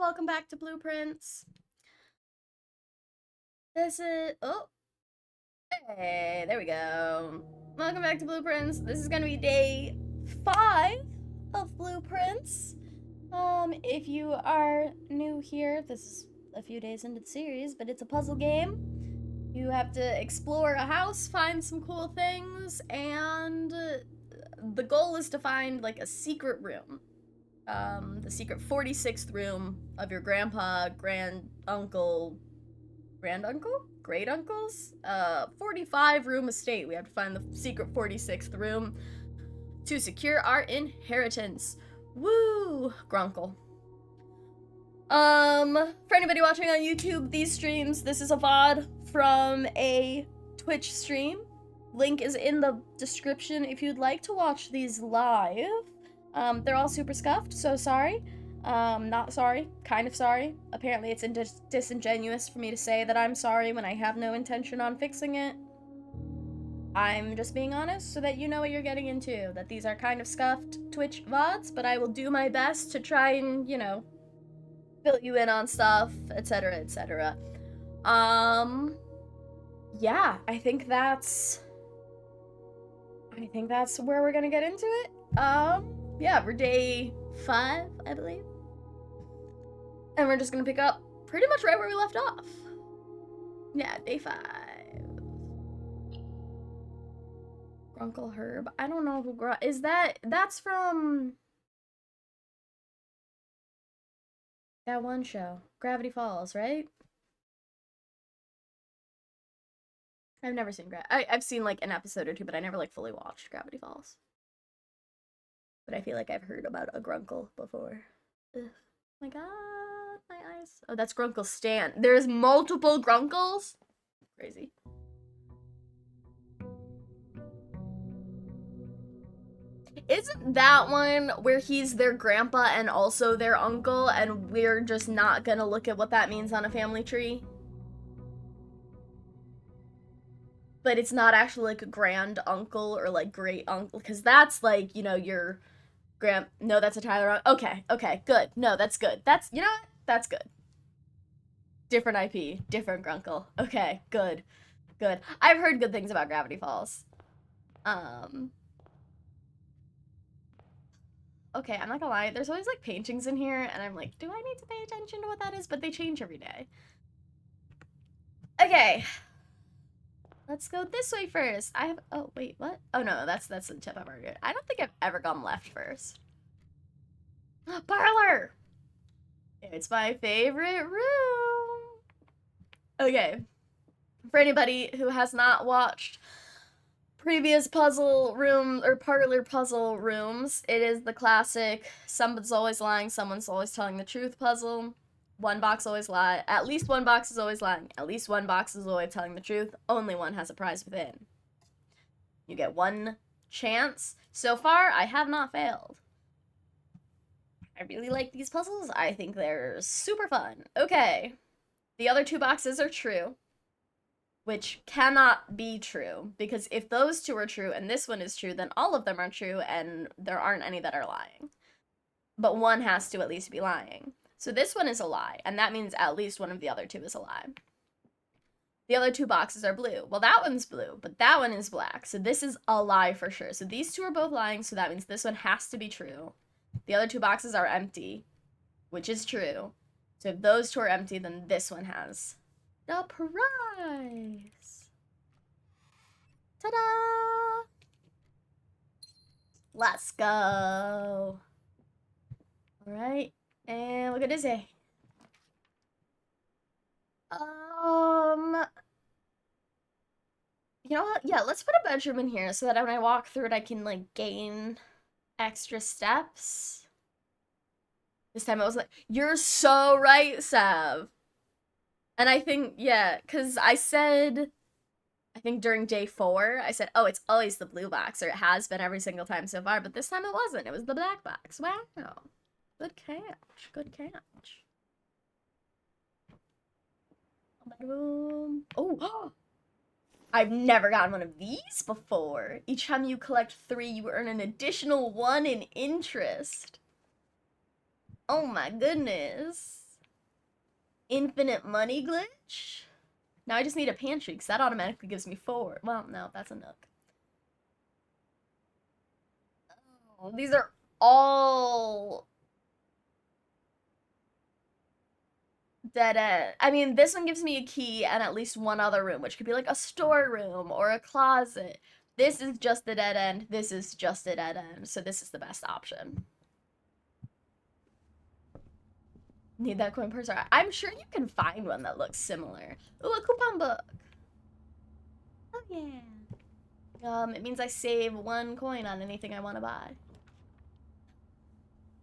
welcome back to Blueprints. This is, oh, hey, there we go. Welcome back to Blueprints. This is gonna be day 5 of Blueprints. If you are new here, this is a few days into the series, but it's a puzzle game. You have to explore a house, find some cool things, and the goal is to find, like, a secret room. The secret 46th room of your grandpa, great uncle's 45 room estate. We have to find the secret 46th room to secure our inheritance. Woo, Grunkle. For anybody watching on YouTube, these streams, this is a VOD from a Twitch stream. Link is in the description if you'd like to watch these live. They're all super scuffed, so sorry. Not sorry, kind of sorry. Apparently it's disingenuous for me to say that I'm sorry when I have no intention on fixing it. I'm just being honest so that you know what you're getting into, that these are kind of scuffed Twitch VODs, but I will do my best to try and, you know, fill you in on stuff, etc., etc. Yeah, I think that's where we're gonna get into it. Yeah, we're day 5, I believe. And we're just gonna pick up pretty much right where we left off. Yeah, day 5. Grunkle Herb. I don't know who is that. That's from that one show, Gravity Falls, right? I've never seen I've seen like an episode or two, but I never like fully watched Gravity Falls. But I feel like I've heard about a Grunkle before. Ugh. My god, my eyes. Oh, that's Grunkle Stan. There's multiple Grunkles? Crazy. Isn't that one where he's their grandpa and also their uncle, and we're just not gonna look at what that means on a family tree? But it's not actually like a grand uncle or like great uncle, because that's like, you know, your no, that's a Tyler. Okay, good. No, that's good. That's, you know what? That's good. Different IP, different Grunkle. Okay, good. I've heard good things about Gravity Falls. Okay, I'm not gonna lie. There's always like paintings in here, and I'm like, do I need to pay attention to what that is? But they change every day. Okay. Let's go this way first. oh, wait, what? Oh, no, that's the tip I've already. I don't think I've ever gone left first. Parlor! It's my favorite room. Okay. For anybody who has not watched previous puzzle room or parlor puzzle rooms, it is the classic someone's always lying, someone's always telling the truth puzzle. One box always lies. At least one box is always lying. At least one box is always telling the truth. Only one has a prize within. You get one chance. So far, I have not failed. I really like these puzzles. I think they're super fun. Okay. The other 2 boxes are true, which cannot be true, because if those 2 are true and this one is true, then all of them are true and there aren't any that are lying. But one has to at least be lying. So this one is a lie, and that means at least one of the other 2 is a lie. The other 2 boxes are blue. Well, that one's blue, but that one is black. So this is a lie for sure. So these 2 are both lying, so that means this one has to be true. The other 2 boxes are empty, which is true. So if those 2 are empty, then this one has the prize. Ta-da! Let's go. All right. And look at Izzy. You know what? Yeah, let's put a bedroom in here so that when I walk through it, I can, like, gain extra steps. This time I was like, you're so right, Sav. And I think, yeah, because I think during day 4, I said, oh, it's always the blue box, or it has been every single time so far, but this time it wasn't. It was the black box. Wow. Good catch. Good catch. Oh, I've never gotten one of these before. Each time you collect 3, you earn an additional 1 in interest. Oh my goodness. Infinite money glitch? Now I just need a pantry, because that automatically gives me 4. Well, no, that's a nook. Oh, these are all dead end. I mean, this one gives me a key and at least one other room, which could be like a storeroom or a closet. This is just a dead end. This is just a dead end. So this is the best option. Need that coin purse. I'm sure you can find one that looks similar. Ooh, a coupon book. Oh yeah. It means I save 1 coin on anything I want to buy.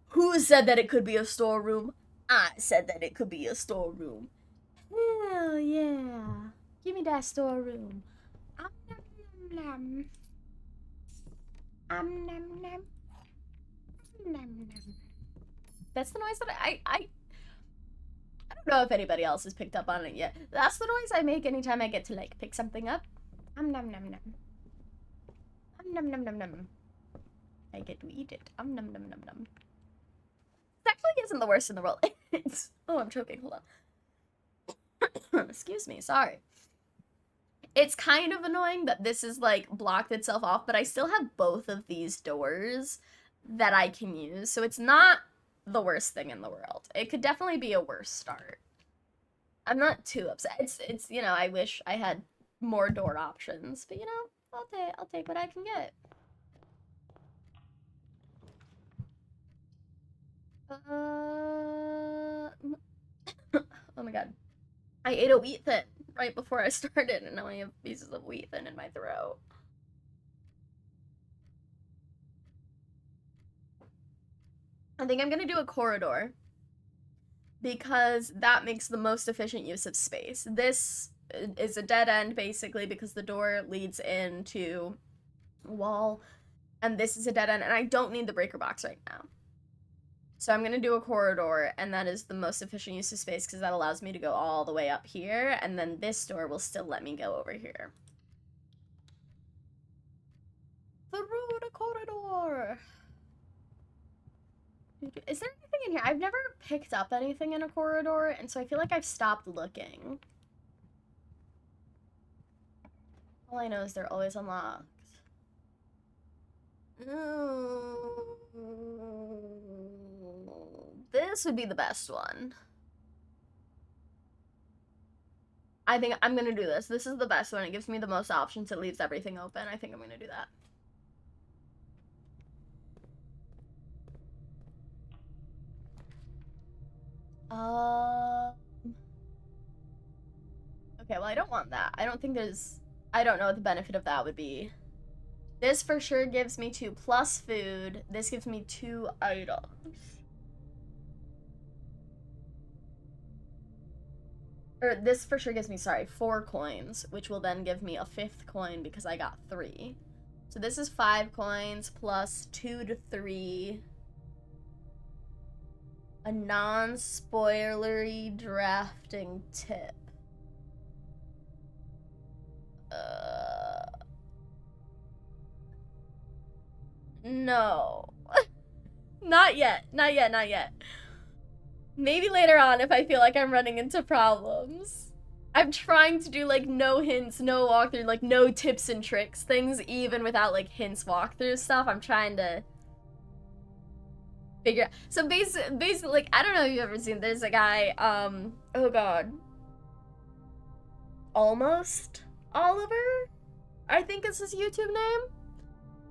Who said that it could be a storeroom? I said that it could be a storeroom. Hell yeah. Give me that storeroom. Nom nom. Nom nom. Nom nom. That's the noise that I don't know if anybody else has picked up on it yet. That's the noise I make anytime I get to like pick something up. Nom nom nom nom. Nom nom nom nom. I get to eat it. Nom nom nom nom. It actually isn't the worst in the world. Oh, I'm choking. Hold on. Excuse me. Sorry. It's kind of annoying that this is like blocked itself off, but I still have both of these doors that I can use. So it's not the worst thing in the world. It could definitely be a worse start. I'm not too upset. It's you know, I wish I had more door options, but you know, I'll take what I can get. Oh my god. I ate a wheat thin right before I started, and now I have pieces of wheat thin in my throat. I think I'm gonna do a corridor because that makes the most efficient use of space. This is a dead end basically because the door leads into a wall, and this is a dead end, and I don't need the breaker box right now. So I'm gonna do a corridor, and that is the most efficient use of space because that allows me to go all the way up here, and then this door will still let me go over here. Through the corridor! Is there anything in here? I've never picked up anything in a corridor, and so I feel like I've stopped looking. All I know is they're always unlocked. This would be the best one. I think I'm gonna do this. This is the best one. It gives me the most options. It leaves everything open. I think I'm gonna do that. Okay, well, I don't want that. I don't think there's... I don't know what the benefit of that would be. This for sure gives me 2 plus food. This gives me 2 items. Or this for sure gives me, sorry, 4 coins, which will then give me a 5th coin because I got 3. So this is 5 coins plus 2 to 3. A non-spoilery drafting tip. No. Not yet. Not yet, not yet. Maybe later on if I feel like I'm running into problems. I'm trying to do like no hints, no walkthrough, like no tips and tricks things, even without like hints, walkthrough stuff. I'm trying to figure out. So basically, like, I don't know if you've ever seen, there's a guy, oh god. Almost Oliver, I think is his YouTube name.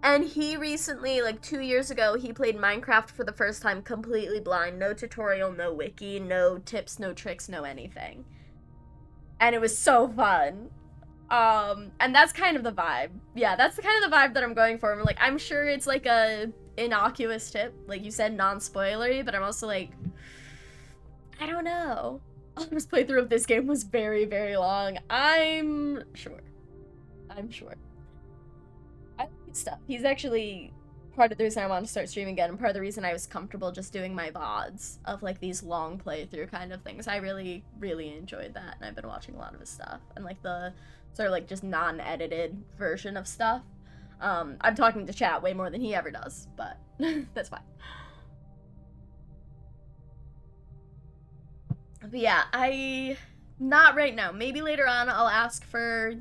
And he recently, like 2 years ago, he played Minecraft for the first time completely blind. No tutorial, no wiki, no tips, no tricks, no anything. And it was so fun. And that's kind of the vibe. Yeah, that's the kind of the vibe that I'm going for. I'm like, I'm sure it's like a innocuous tip, like you said, non-spoilery, but I'm also like, I don't know. Oliver's playthrough of this game was very, very long. I'm sure. I'm sure. I like his stuff. He's actually part of the reason I wanted to start streaming again, and part of the reason I was comfortable just doing my VODs of like these long playthrough kind of things. I really, really enjoyed that, and I've been watching a lot of his stuff, and like the sort of like just non-edited version of stuff. I'm talking to chat way more than he ever does, but that's fine. But yeah, not right now. Maybe later on I'll ask for,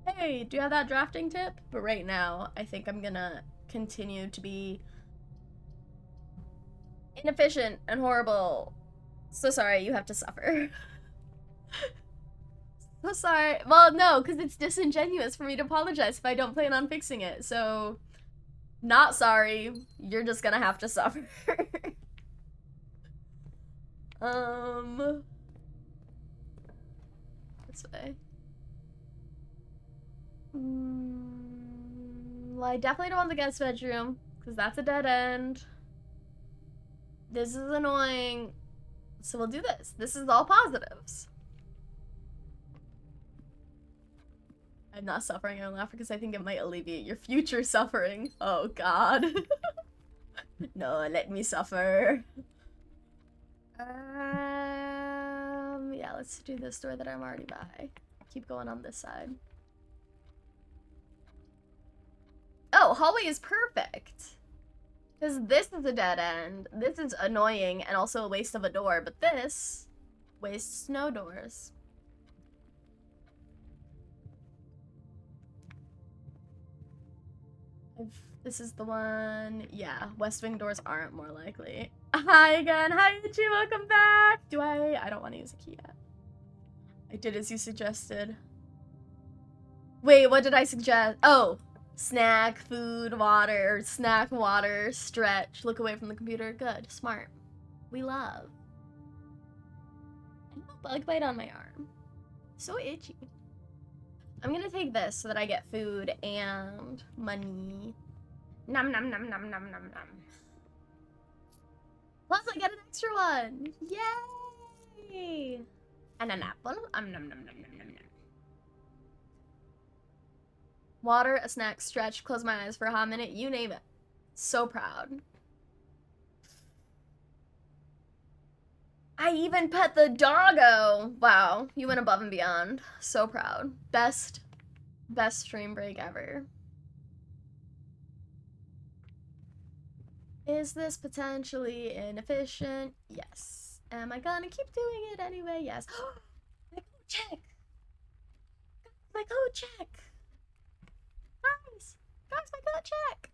hey, do you have that drafting tip? But right now, I think I'm gonna continue to be inefficient and horrible. So sorry, you have to suffer. So sorry. Well, no, because it's disingenuous for me to apologize if I don't plan on fixing it. So, not sorry. You're just gonna have to suffer. This way. Well, I definitely don't want the guest bedroom, because that's a dead end. This is annoying. So we'll do this. This is all positives. I'm not suffering. I'm laughing because I think it might alleviate your future suffering. Oh, God. No, let me suffer. Yeah, let's do this door that I'm already by. Keep going on this side. Oh, hallway is perfect. Because this is a dead end. This is annoying and also a waste of a door, but this wastes no doors. If this is the one, yeah, West Wing doors aren't more likely. Hi again, hi Ichi, welcome back. I don't want to use a key yet. I did as you suggested. Wait, what did I suggest? Oh, snack, food, water, snack, water, stretch, look away from the computer. Good, smart. We love. Bug bite on my arm. So itchy. I'm gonna take this so that I get food and money. Nom nom nom nom nom nom nom. Plus I get an extra one. Yay! And an apple. Nom nom nom nom nom nom. Water, a snack, stretch, close my eyes for a hot minute, you name it. So proud. I even pet the doggo. Wow, you went above and beyond. So proud. Best stream break ever. Is this potentially inefficient? Yes. Am I gonna keep doing it anyway? Yes. My code check. My code check. Guys, my code check.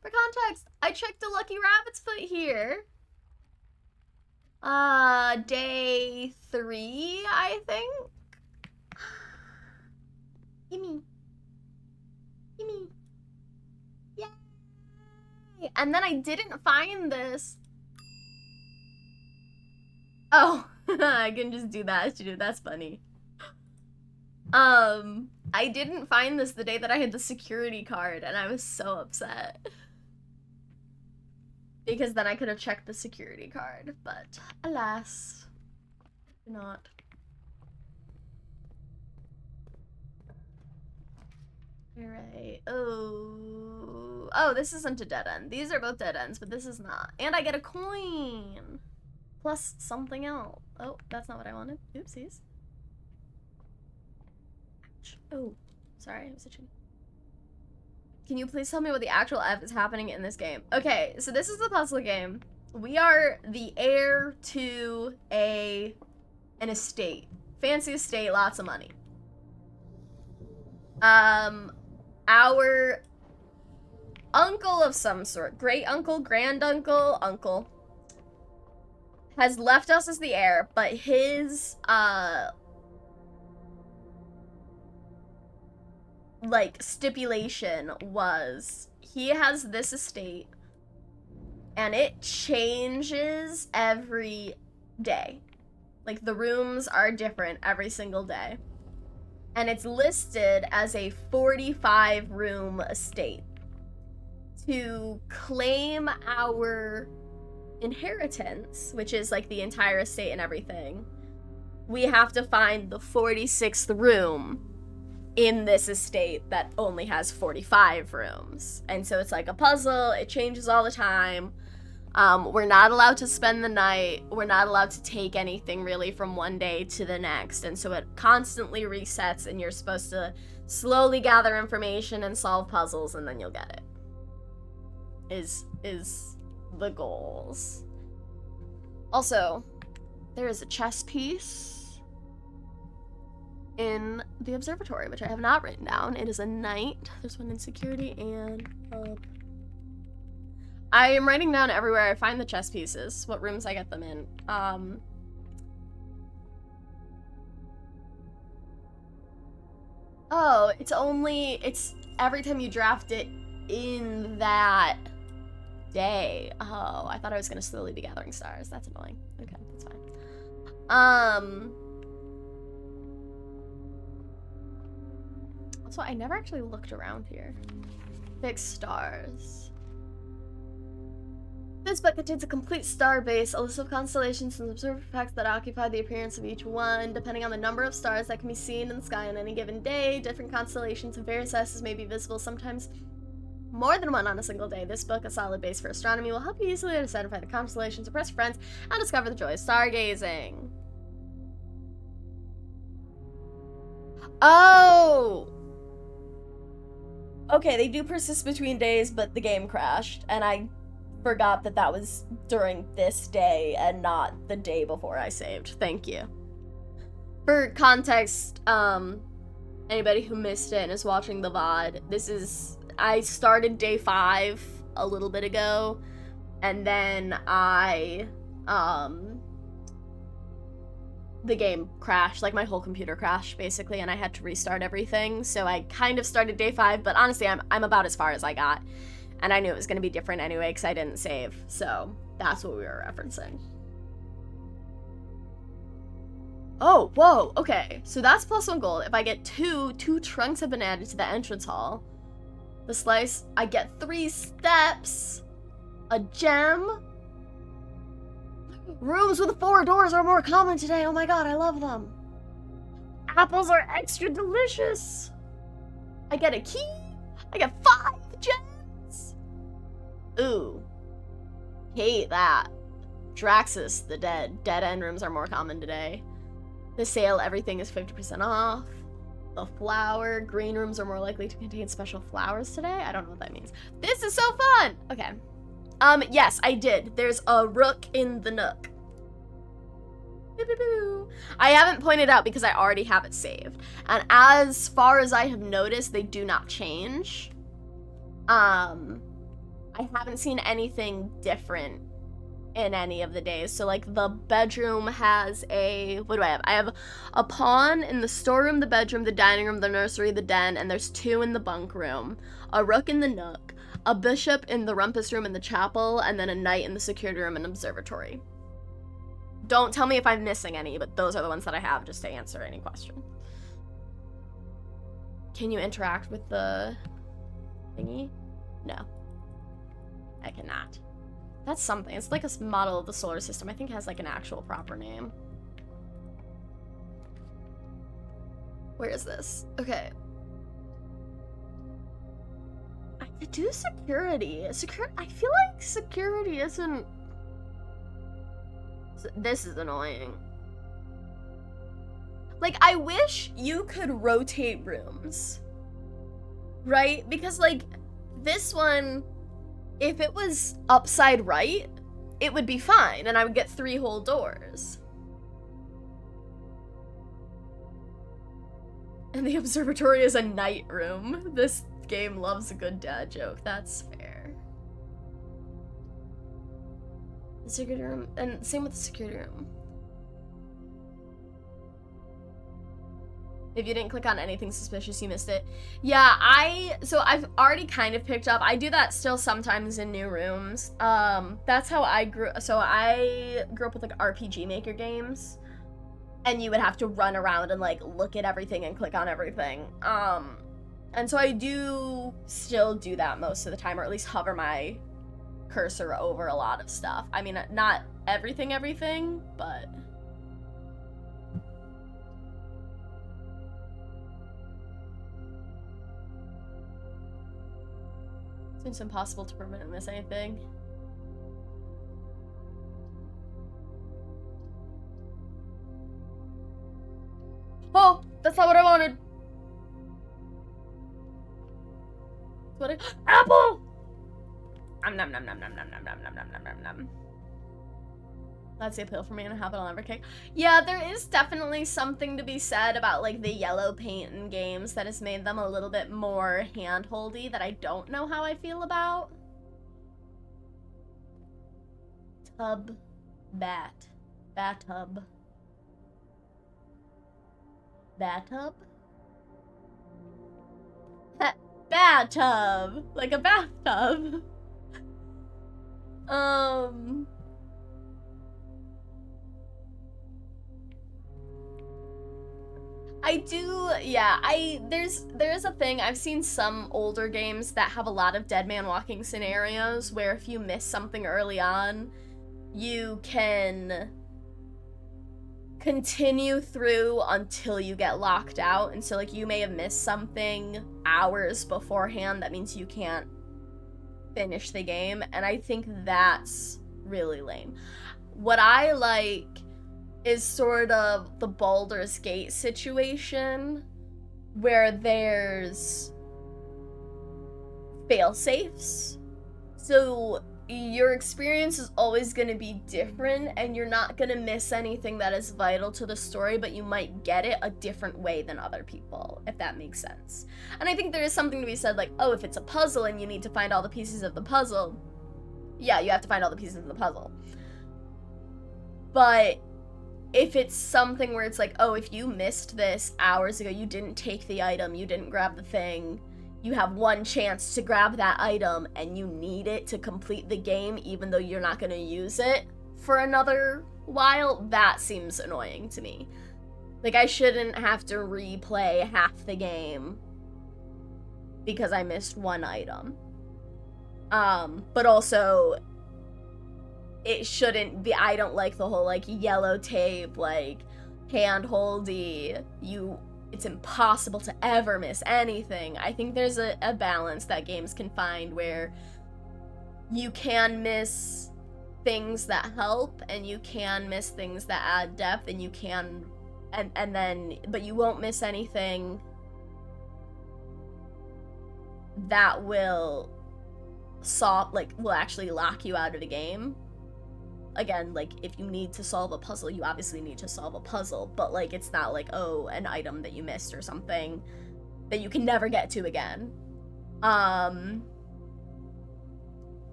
For context, I checked the Lucky Rabbit's foot here. Day 3, I think. Gimme. Gimme. Yay! And then I didn't find this. Oh, I can just do that. That's funny. I didn't find this the day that I had the security card, and I was so upset. Because then I could have checked the security card, but alas, not. Alright. Oh, this isn't a dead end. These are both dead ends, but this is not. And I get a coin! Plus something else. Oh, that's not what I wanted. Oopsies. Ouch. Oh, sorry, I was itching. Can you please tell me what the actual F is happening in this game? Okay, so this is the puzzle game. We are the heir to an estate. Fancy estate, lots of money. Our uncle of some sort, great uncle, granduncle, uncle, has left us as the heir, but his, like, stipulation was he has this estate and it changes every day. Like, the rooms are different every single day. And it's listed as a 45-room estate. To claim our inheritance, which is like the entire estate and everything, we have to find the 46th room in this estate that only has 45 rooms. And so it's like a puzzle, it changes all the time. We're not allowed to spend the night, we're not allowed to take anything really from one day to the next, and so it constantly resets and you're supposed to slowly gather information and solve puzzles and then you'll get it. Is the goals. Also, There is a chess piece in the observatory, which I have not written down. It is a knight. There's one in security and I am writing down everywhere I find the chess pieces, what rooms I get them in. Oh, it's every time you draft it in that day. Oh, I thought I was gonna slowly be gathering stars. That's annoying. Okay, that's fine. Also, I never actually looked around here. Fixed stars. This book contains a complete star base, a list of constellations and observed facts that occupy the appearance of each one. Depending on the number of stars that can be seen in the sky on any given day, different constellations of various sizes may be visible, sometimes more than one on a single day. This book, a solid base for astronomy, will help you easily identify the constellations, impress friends, and discover the joy of stargazing. Oh! Okay, they do persist between days, but the game crashed, and I forgot that that was during this day and not the day before I saved. Thank you. For context, anybody who missed it and is watching the VOD, I started day 5 a little bit ago, and then the game crashed, like my whole computer crashed basically, and I had to restart everything. So I kind of started day 5, but honestly, I'm about as far as I got. And I knew it was going to be different anyway because I didn't save. So that's what we were referencing. Oh, whoa, okay. So that's +1 gold. If I get 2 trunks have been added to the entrance hall. The slice, I get 3 steps. A gem. Rooms with 4 doors are more common today. Oh my god, I love them. Apples are extra delicious. I get a key. I get 5 gems. Ooh. Hate that. Draxus, the dead. Dead end rooms are more common today. The sale, everything is 50% off. The flower, green rooms are more likely to contain special flowers today. I don't know what that means. This is so fun! Okay. Yes, I did. There's a rook in the nook. I haven't pointed out because I already have it saved. And as far as I have noticed, they do not change. I haven't seen anything different in any of the days. So, like, the bedroom has a... What do I have? I have a pawn in the storeroom, the bedroom, the dining room, the nursery, the den, and there's 2 in the bunk room. A rook in the nook, a bishop in the rumpus room in the chapel, and then a knight in the security room and observatory. Don't tell me if I'm missing any, but those are the ones that I have, just to answer any question. Can you interact with the thingy? No. I cannot. That's something. It's like a model of the solar system. I think it has like an actual proper name. Where is this? Okay. I could do security. I feel like security isn't... This is annoying. Like, I wish you could rotate rooms. Right? Because, like, this one... If it was upside right, it would be fine, and I would get 3 whole doors. And the observatory is a night room. This game loves a good dad joke. That's fair. The security room, and same with the security room. If you didn't click on anything suspicious, you missed it. Yeah, so I've already kind of picked up. I do that still sometimes in new rooms. That's how I grew. So I grew up with like RPG Maker games, and you would have to run around and like look at everything and click on everything. And so I do still do that most of the time, or at least hover my cursor over a lot of stuff. I mean, not everything, but... It's impossible to permanently miss anything. Oh, that's not what I wanted. What apple! Nom nom nom nom nom nom nom nom nom nom nom nom nom. That's the appeal for me and a habit I'll never kick. Yeah, there is definitely something to be said about, like, the yellow paint in games that has made them a little bit more hand-holdy that I don't know how I feel about. Tub. Bat. Bathtub. Bathtub? Bathtub! Like a bathtub. I do, yeah, there's a thing, I've seen some older games that have a lot of dead man walking scenarios where if you miss something early on, you can continue through until you get locked out, and so, like, you may have missed something hours beforehand, that means you can't finish the game, and I think that's really lame. What I like is sort of the Baldur's Gate situation where there's fail-safes. So your experience is always going to be different and you're not going to miss anything that is vital to the story, but you might get it a different way than other people, if that makes sense. And I think there is something to be said, like, oh, if it's a puzzle and you need to find all the pieces of the puzzle, yeah, you have to find all the pieces of the puzzle. But if it's something where it's like, oh, if you missed this hours ago, you didn't take the item, you didn't grab the thing, you have one chance to grab that item and you need it to complete the game even though you're not going to use it for another while, that seems annoying to me. Like, I shouldn't have to replay half the game because I missed one item. But also, it shouldn't be, I don't like the whole, like, yellow tape, like, hand-holdy, it's impossible to ever miss anything. I think there's a balance that games can find where you can miss things that help, and you can miss things that add depth, and you can, and then, but you won't miss anything that will will actually lock you out of the game. Again, like, if you need to solve a puzzle, you obviously need to solve a puzzle, but, like, it's not like, oh, an item that you missed or something that you can never get to again.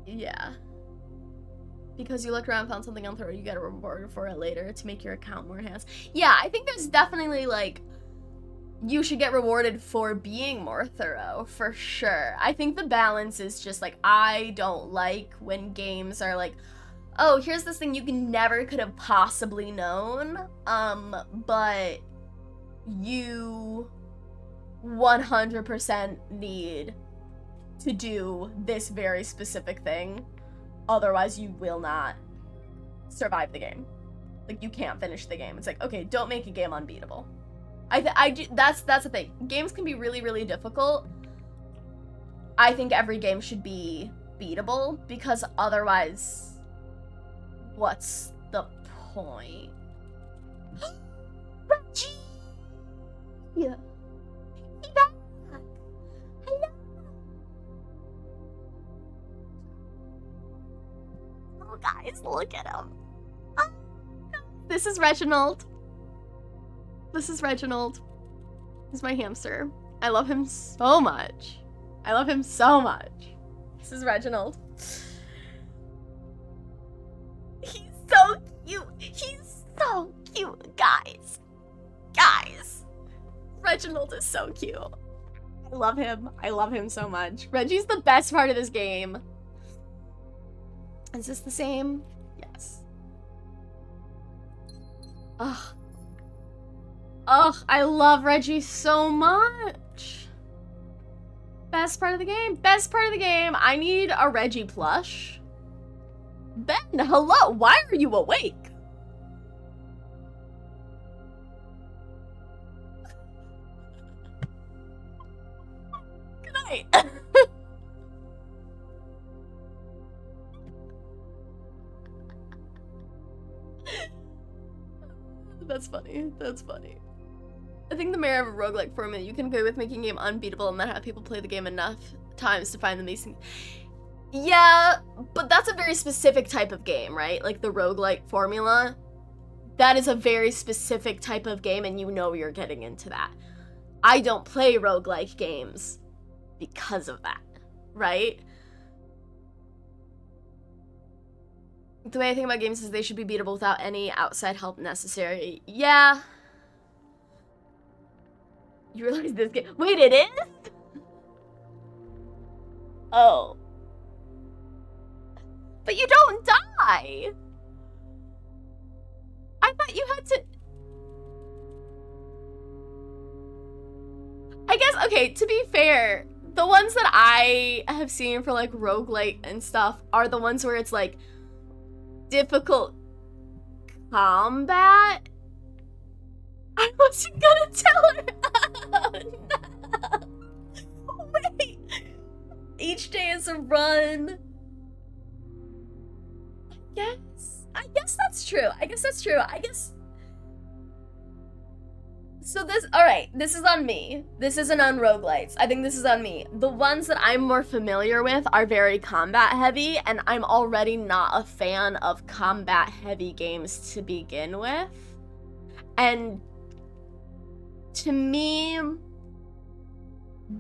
Yeah. Because you looked around and found something on throw, you get a reward for it later to make your account more enhanced. Yeah, I think there's definitely, like, you should get rewarded for being more thorough, for sure. I think the balance is just, like, I don't like when games are like, oh, here's this thing you never could have possibly known, but you 100% need to do this very specific thing, otherwise you will not survive the game. Like, you can't finish the game. It's like, okay, don't make a game unbeatable. That's the thing. Games can be really, really difficult. I think every game should be beatable, because otherwise, what's the point? Reggie! Yeah. He's back! Hello! Oh, guys, look at him. Oh, this is Reginald. This is Reginald. He's my hamster. I love him so much. I love him so much. This is Reginald. He's so cute. He's so cute, guys. Guys. Reginald is so cute. I love him. I love him so much. Reggie's the best part of this game. Is this the same? Yes. Ugh. Ugh, I love Reggie so much. Best part of the game. Best part of the game. I need a Reggie plush. Ben, hello. Why are you awake? Good night. That's funny. That's funny. I think the merit of a roguelike format, you can go with making a game unbeatable and then have people play the game enough times to find the missing. Yeah, but that's a very specific type of game, right? Like the roguelike formula. That is a very specific type of game, and you know you're getting into that. I don't play roguelike games because of that, right? The way I think about games is they should be beatable without any outside help necessary. Yeah. You realize this game... Wait, it is? Oh. But you don't die! I thought you had to... I guess, okay, to be fair, the ones that I have seen for, like, roguelike and stuff are the ones where it's, like, difficult combat. I wasn't gonna tell her. Oh, no. Wait. Each day is a run. I guess that's true. I guess. So this, alright, this is on me. This isn't on roguelites. I think this is on me. The ones that I'm more familiar with are very combat heavy, and I'm already not a fan of combat heavy games to begin with. And to me,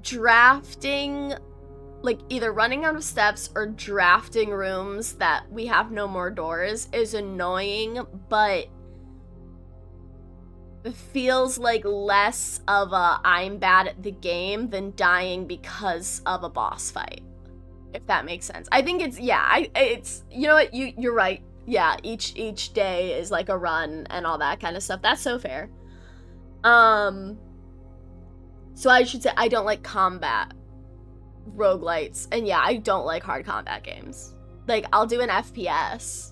drafting, like either running out of steps or drafting rooms that we have no more doors is annoying, but it feels like less of a I'm bad at the game than dying because of a boss fight, if that makes sense. I think it's, yeah, it's, you know what, you're right. Yeah, each day is like a run and all that kind of stuff. That's so fair. So I should say I don't like combat roguelites, and yeah, I don't like hard combat games. Like, I'll do an FPS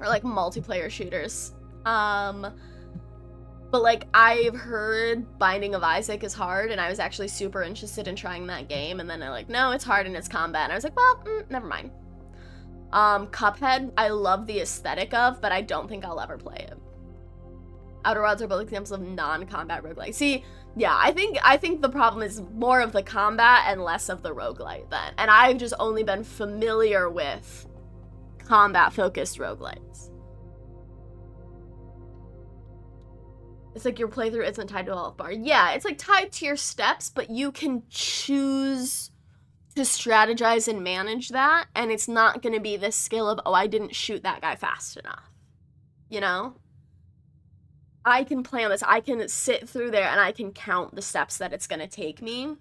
or like multiplayer shooters. But like, I've heard Binding of Isaac is hard, and I was actually super interested in trying that game, and then they're like, no, it's hard and it's combat, and I was like, well, never mind. Cuphead, I love the aesthetic of, but I don't think I'll ever play it. Outer Wilds are both examples of non-combat roguelike. See, yeah, I think the problem is more of the combat and less of the roguelite then. And I've just only been familiar with combat-focused roguelites. It's like your playthrough isn't tied to a health bar. Yeah, it's like tied to your steps, but you can choose to strategize and manage that, and it's not going to be this skill of, oh, I didn't shoot that guy fast enough. You know? I can plan this. I can sit through there and I can count the steps that it's going to take me.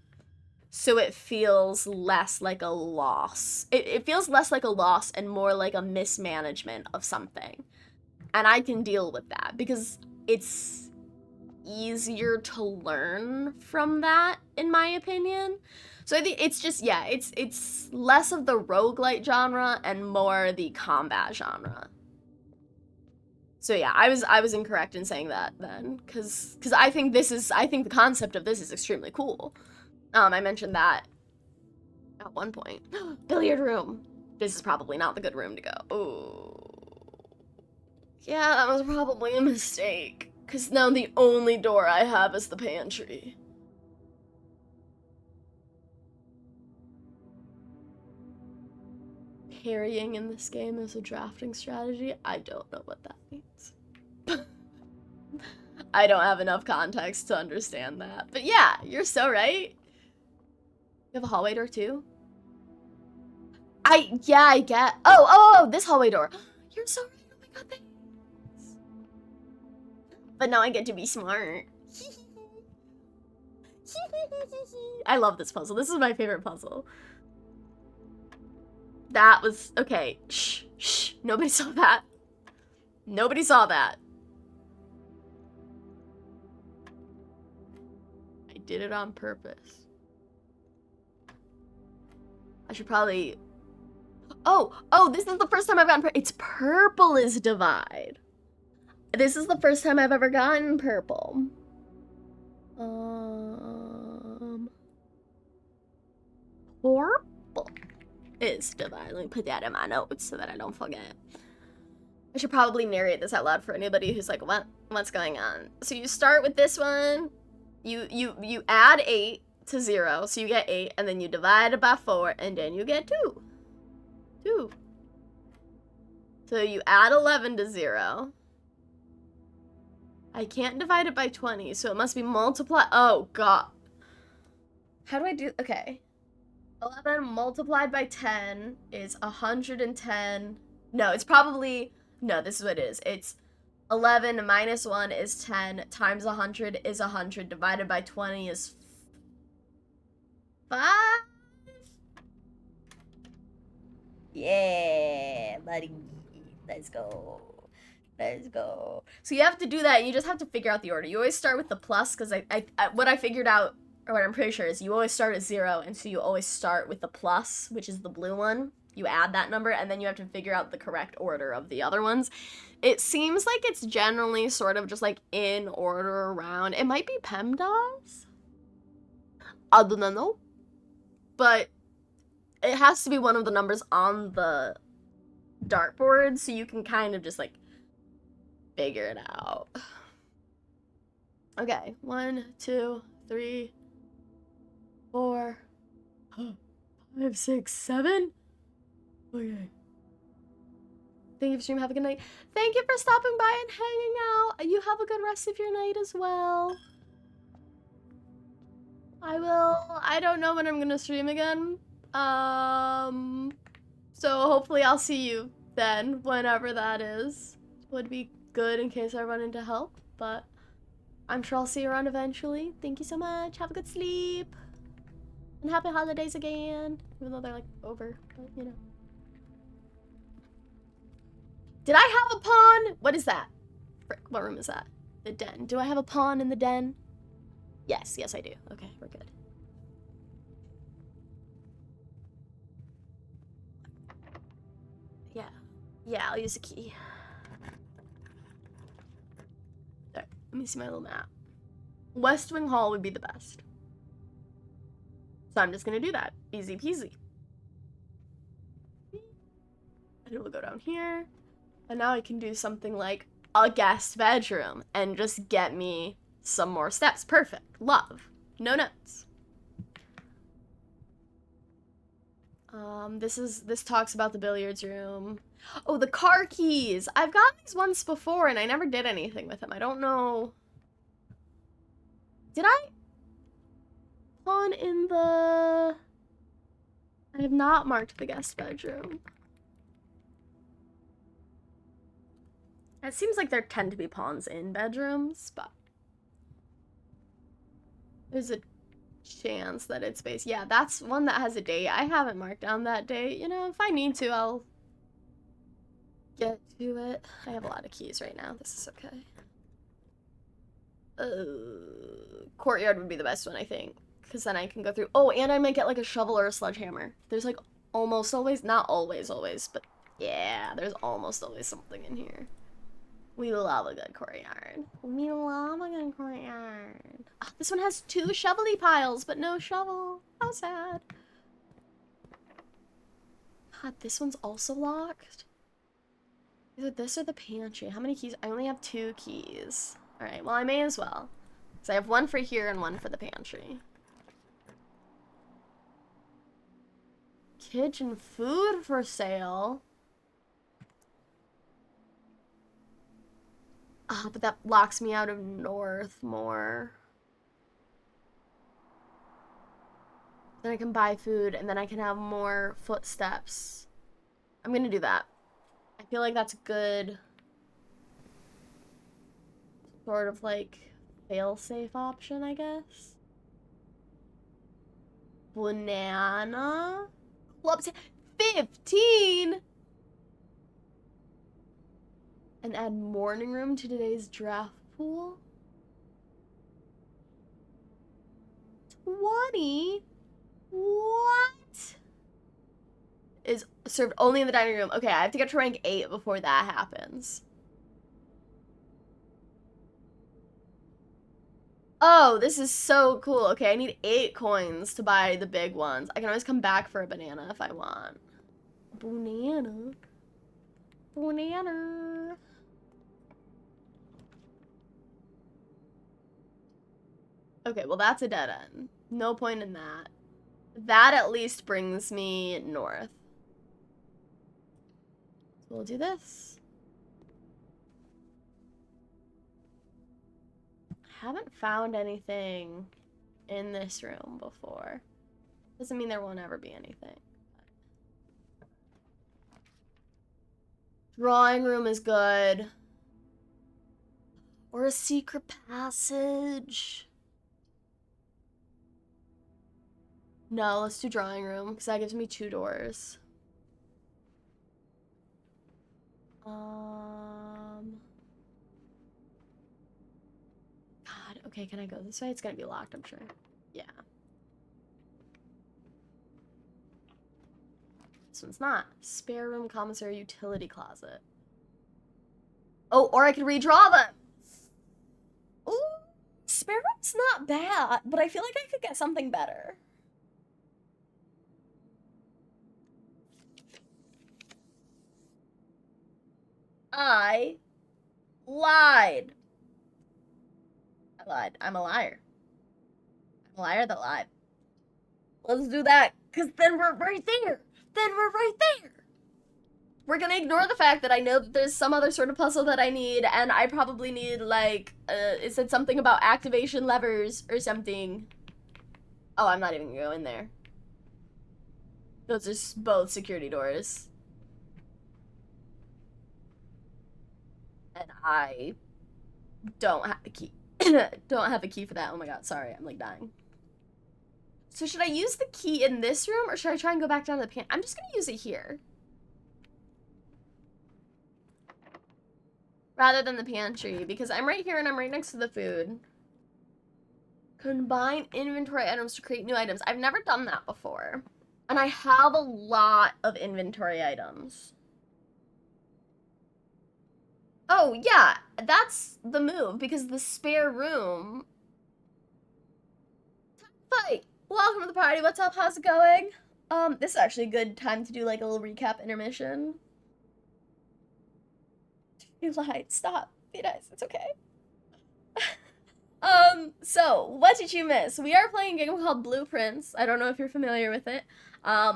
So it feels less like a loss. It feels less like a loss and more like a mismanagement of something. And I can deal with that because it's easier to learn from that, in my opinion. So I think it's just, yeah, it's less of the roguelite genre and more the combat genre. So yeah, I was incorrect in saying that then, because I think the concept of this is extremely cool. I mentioned that at one point. Billiard room. This is probably not the good room to go. Oh. Yeah, that was probably a mistake. Because now the only door I have is the pantry. Parrying in this game is a drafting strategy? I don't know what that means. I don't have enough context to understand that. But yeah, you're so right. You have a hallway door too? Yeah, I get. Oh, this hallway door. You're so right. Oh my god, thanks. But now I get to be smart. I love this puzzle. This is my favorite puzzle. That was, okay. Shh. Nobody saw that. Nobody saw that. I did it on purpose. I should probably... Oh, this is the first time I've gotten it's purple is divide. This is the first time I've ever gotten purple. Purple is divide. Let me put that in my notes so that I don't forget. I should probably narrate this out loud for anybody who's like, what's going on? So you start with this one. You add 8 to 0, so you get 8, and then you divide it by 4, and then you get 2. 2. So you add 11 to 0. I can't divide it by 20, so it must be multiplied. Oh, God. How do I do? Okay. 11 multiplied by 10 is 110. No, it's probably, no, this is what it is. It's 11 minus 1 is 10 times 100 is 100 divided by 20 is 5. Yeah, buddy. Let's go. Let's go. So you have to do that, and you just have to figure out the order. You always start with the plus, because what I figured out, or what I'm pretty sure, is you always start at 0, and so you always start with the plus, which is the blue one. You add that number, and then you have to figure out the correct order of the other ones. It seems like it's generally sort of just like in order around. It might be PEMDAS? I don't know. But it has to be one of the numbers on the dartboard, so you can kind of just like figure it out. Okay, 1, 2, 3, 4, 5, 6, 7. Okay. Thank you for stream. Have a good night. Thank you for stopping by and hanging out. You have a good rest of your night as well. I don't know when I'm gonna stream again. So hopefully I'll see you then, whenever that is. Would be good in case I run into help, but I'm sure I'll see you around eventually. Thank you so much. Have a good sleep. And happy holidays again. Even though they're like over, but you know. Did I have a pawn? What is that? Frick, what room is that? The den. Do I have a pawn in the den? Yes, yes I do. Okay, we're good. Yeah. Yeah, I'll use a key. There, let me see my little map. West Wing Hall would be the best. So I'm just gonna do that. Easy peasy. And we'll go down here. And now I can do something like a guest bedroom and just get me some more steps. Perfect. Love. No notes. This talks about the billiards room. Oh, the car keys. I've gotten these once before and I never did anything with them. I don't know. Did I pawn in the... I have not marked the guest bedroom. It seems like there tend to be pawns in bedrooms, but there's a chance that it's based. Yeah, that's one that has a date. I haven't marked down that date. You know, if I need to, I'll get to it. I have a lot of keys right now. This is okay. Courtyard would be the best one, I think, because then I can go through. Oh, and I might get like a shovel or a sledgehammer. There's like almost always, not always, but yeah, there's almost always something in here. We love a good courtyard. We love a good courtyard. Oh, this one has 2 shovelly piles, but no shovel. How sad. God, this one's also locked. Either this or the pantry. How many keys? I only have 2 keys. Alright, well I may as well. So I have 1 for here and 1 for the pantry. Kitchen food for sale. Ah, but that locks me out of North more. Then I can buy food, and then I can have more footsteps. I'm gonna do that. I feel like that's a good sort of like fail-safe option, I guess. Banana? Club 15? And add morning room to today's draft pool? 20? What? Is served only in the dining room. Okay, I have to get to rank 8 before that happens. Oh, this is so cool. Okay, I need 8 coins to buy the big ones. I can always come back for a banana if I want. Banana. Banana. Okay, well that's a dead end. No point in that. That at least brings me north. We'll do this. Haven't found anything in this room before. Doesn't mean there won't ever be anything. Drawing room is good. Or a secret passage. No, let's do drawing room, because that gives me 2 doors. God, okay, can I go this way? It's gonna be locked, I'm sure. Yeah. This one's not. Spare room, commissary, utility closet. Oh, or I could redraw them! Ooh, spare room's not bad, but I feel like I could get something better. I lied. I lied. I'm a liar. I'm a liar that lied. Let's do that, because then we're right there. Then we're right there. We're gonna ignore the fact that I know that there's some other sort of puzzle that I need, and I probably need, like, it said something about activation levers or something. Oh, I'm not even gonna go in there. Those are both security doors. And I don't have a key. Don't have a key for that. Oh my god, sorry, I'm like dying. So should I use the key in this room, or should I try and go back down to the pan? I'm just gonna use it here. Rather than the pantry, because I'm right here and I'm right next to the food. Combine inventory items to create new items. I've never done that before. And I have a lot of inventory items. Oh, yeah, that's the move, because the spare room... Fight! Welcome to the party, what's up, how's it going? This is actually a good time to do, like, a little recap intermission. You lied, stop. Be nice, it's okay. So, what did you miss? We are playing a game called Blueprints. I don't know if you're familiar with it.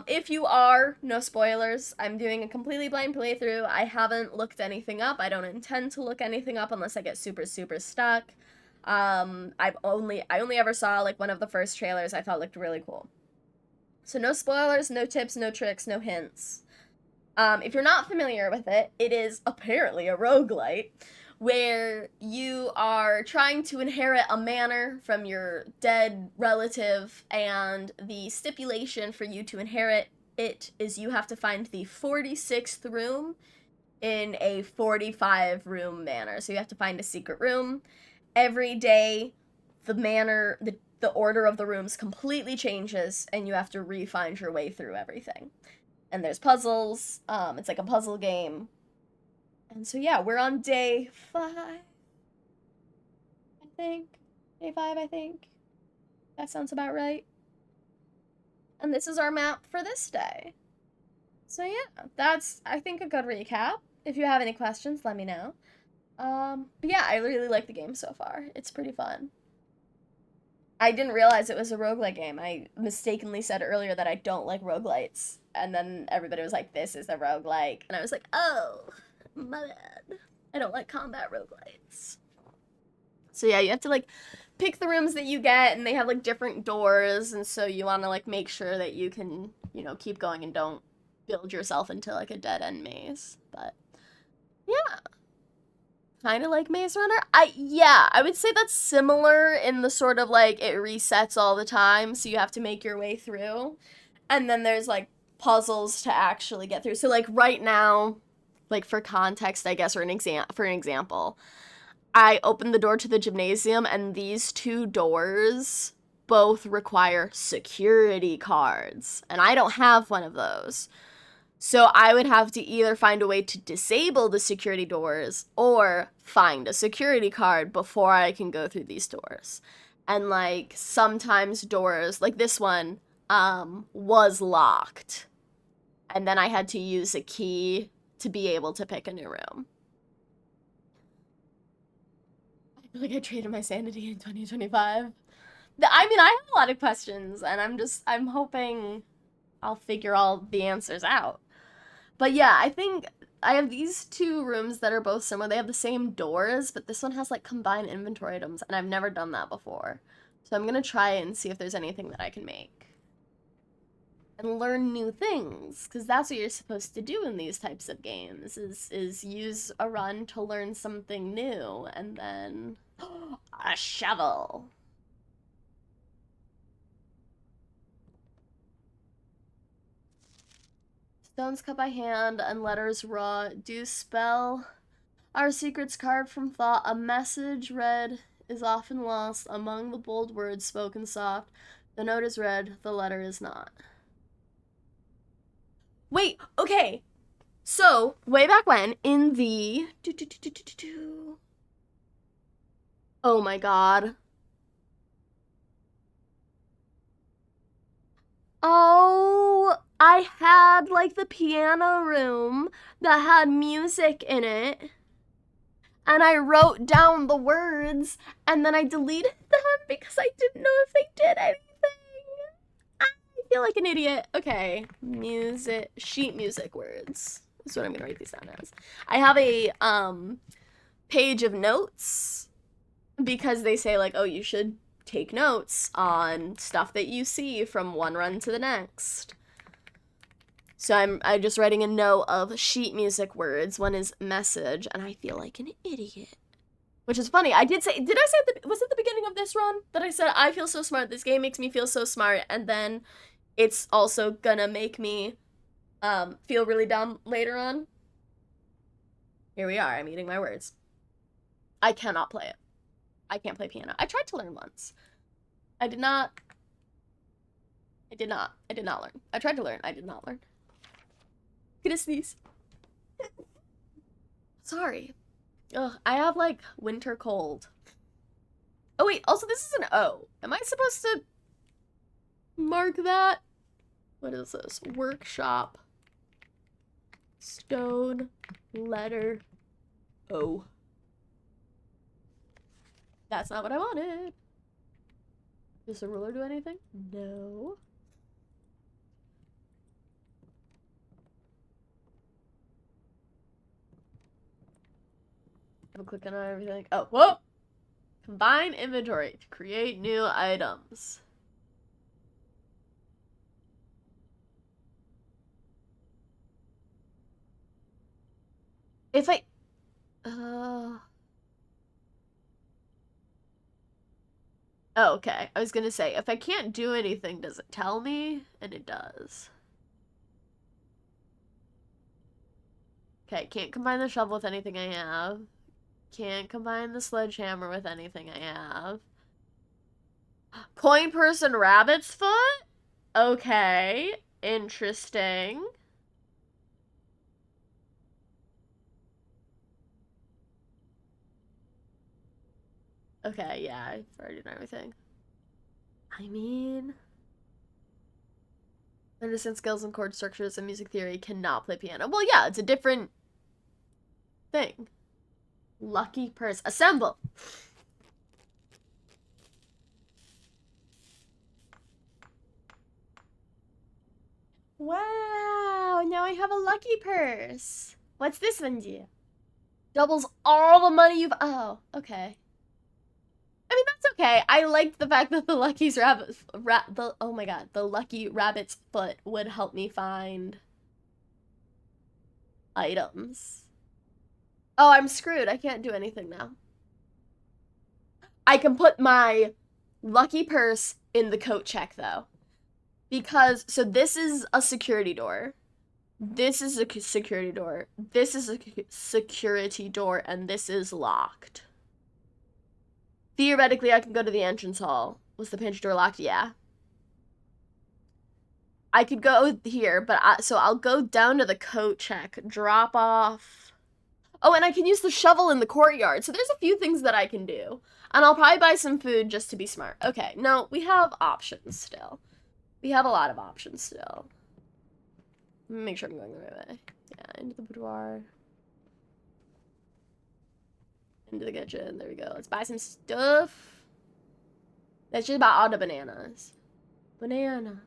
If you are, no spoilers. I'm doing a completely blind playthrough. I haven't looked anything up. I don't intend to look anything up unless I get super, super stuck. I only ever saw, like, one of the first trailers I thought looked really cool. So no spoilers, no tips, no tricks, no hints. If you're not familiar with it, it is apparently a roguelite, where you are trying to inherit a manor from your dead relative, and the stipulation for you to inherit it is you have to find the 46th room in a 45-room manor. So you have to find a secret room. Every day, the manor, the order of the rooms completely changes, and you have to re-find your way through everything. And there's puzzles. It's like a puzzle game. And so, yeah, we're on day 5, I think. Day 5, I think. That sounds about right. And this is our map for this day. So, yeah, that's, I think, a good recap. If you have any questions, let me know. But yeah, I really like the game so far. It's pretty fun. I didn't realize it was a roguelike game. I mistakenly said earlier that I don't like roguelites. And then everybody was like, this is a roguelike. And I was like, oh, my bad. I don't like combat roguelites. So yeah, you have to, like, pick the rooms that you get, and they have, like, different doors. And so you want to, like, make sure that you can, you know, keep going and don't build yourself into, like, a dead-end maze. But yeah. Kind of like Maze Runner. Yeah, I would say that's similar in the sort of, like, it resets all the time, so you have to make your way through. And then there's, like, puzzles to actually get through. So, like, right now, like, for context, I guess, or an example, I opened the door to the gymnasium, and these 2 doors both require security cards, and I don't have one of those. So I would have to either find a way to disable the security doors or find a security card before I can go through these doors. And, like, sometimes doors, like this one, was locked. And then I had to use a key to be able to pick a new room. I feel like I traded my sanity in 2025. I mean, I have a lot of questions, and I'm hoping I'll figure all the answers out. But yeah, I think I have these two rooms that are both similar. They have the same doors, but this one has like combined inventory items, and I've never done that before. So I'm gonna try it and see if there's anything that I can make. And learn new things, because that's what you're supposed to do in these types of games, is use a run to learn something new, and then... a shovel! Stones cut by hand and letters raw do spell our secrets carved from thought. A message read is often lost among the bold words spoken soft. The note is read, the letter is not. Wait, okay. So, way back when, in the... Oh my god. Oh, I had, like, the piano room that had music in it. And I wrote down the words, and then I deleted them because I didn't know if they did anything. I feel like an idiot. Okay, music, sheet music words. That's what I'm gonna write these down as. I have a page of notes because they say like, oh, you should take notes on stuff that you see from one run to the next. So I'm just writing a note of sheet music words. One is message, and I feel like an idiot. Which is funny. Did I say was it the beginning of this run that I said I feel so smart? This game makes me feel so smart, and then it's also gonna make me feel really dumb later on. Here we are. I'm eating my words. I cannot play it. I can't play piano. I tried to learn once. I did not learn. I tried to learn. I did not learn. I'm gonna sneeze. Sorry. Ugh, I have like winter cold. Oh wait, also this is an O. Am I supposed to mark that? What is this? Workshop. Stone. Letter. O. That's not what I wanted. Does the ruler do anything? No. I'm clicking on everything. Oh, whoa! Combine inventory to create new items. If I... Oh, okay. I was gonna say, if I can't do anything, does it tell me? And it does. Okay, can't combine the shovel with anything I have. Can't combine the sledgehammer with anything I have. Coin purse and rabbit's foot? Okay. Interesting. Okay, yeah, I've already done everything. I mean... Understand skills and chord structures and music theory, cannot play piano. Well, yeah, it's a different thing. Lucky purse. Assemble! Wow, now I have a lucky purse. What's this one do? Doubles all the money you've... Oh, okay. I mean, that's okay. I liked the fact that the lucky's oh my god, the lucky rabbit's foot would help me find items. Oh, I'm screwed. I can't do anything now. I can put my lucky purse in the coat check, though. Because, so this is a security door. This is a security door. This is a security door, and this is locked. Theoretically, I can go to the entrance hall. Was the pantry door locked? Yeah. I could go here, but so I'll go down to the coat check, drop off. Oh, and I can use the shovel in the courtyard. So there's a few things that I can do. And I'll probably buy some food just to be smart. Okay, no, we have options still. We have a lot of options still. Let me make sure I'm going the right way. Yeah, into the boudoir. Into the kitchen. There we go. Let's buy some stuff. That's just about all the bananas. Banana.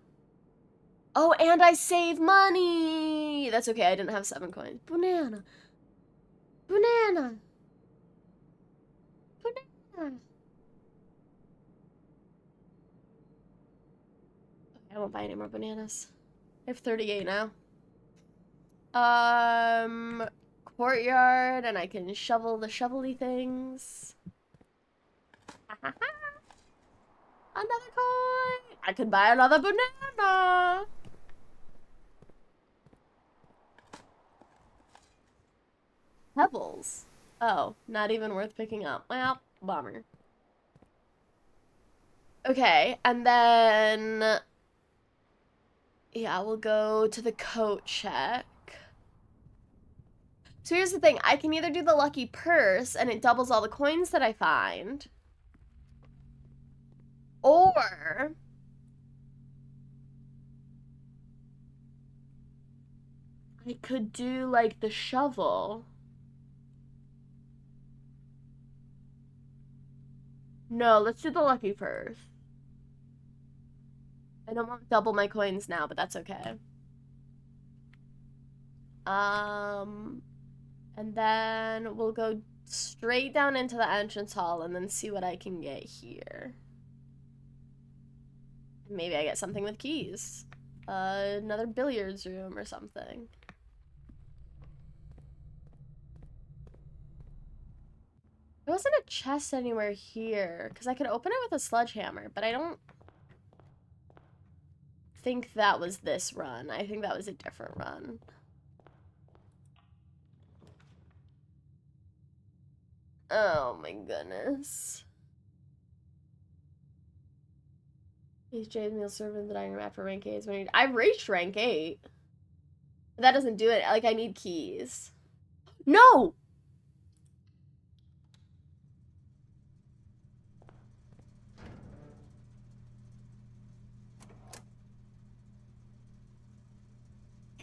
Oh, and I save money! me. That's okay, I didn't have 7 coins. Banana. Banana. Banana. Okay, I won't buy any more bananas. I have 38 now. Courtyard, and I can shovel the shovelly things. Another coin! I could buy another banana! Pebbles. Oh, not even worth picking up. Well, bummer. Okay, and then... yeah, we'll go to the coat check. So here's the thing. I can either do the lucky purse, and it doubles all the coins that I find. Or... I could do, like, the shovel. No, let's do the lucky purse. I don't want to double my coins now, but that's okay. And then we'll go straight down into the entrance hall and then see what I can get here. Maybe I get something with keys. Another billiards room or something. There wasn't a chest anywhere here, because I could open it with a sledgehammer, but I don't think that was this run. I think that was a different run. Oh my goodness. He's Jay's meal served in the dining room after rank 8. I've reached rank 8. But that doesn't do it. Like, I need keys. No!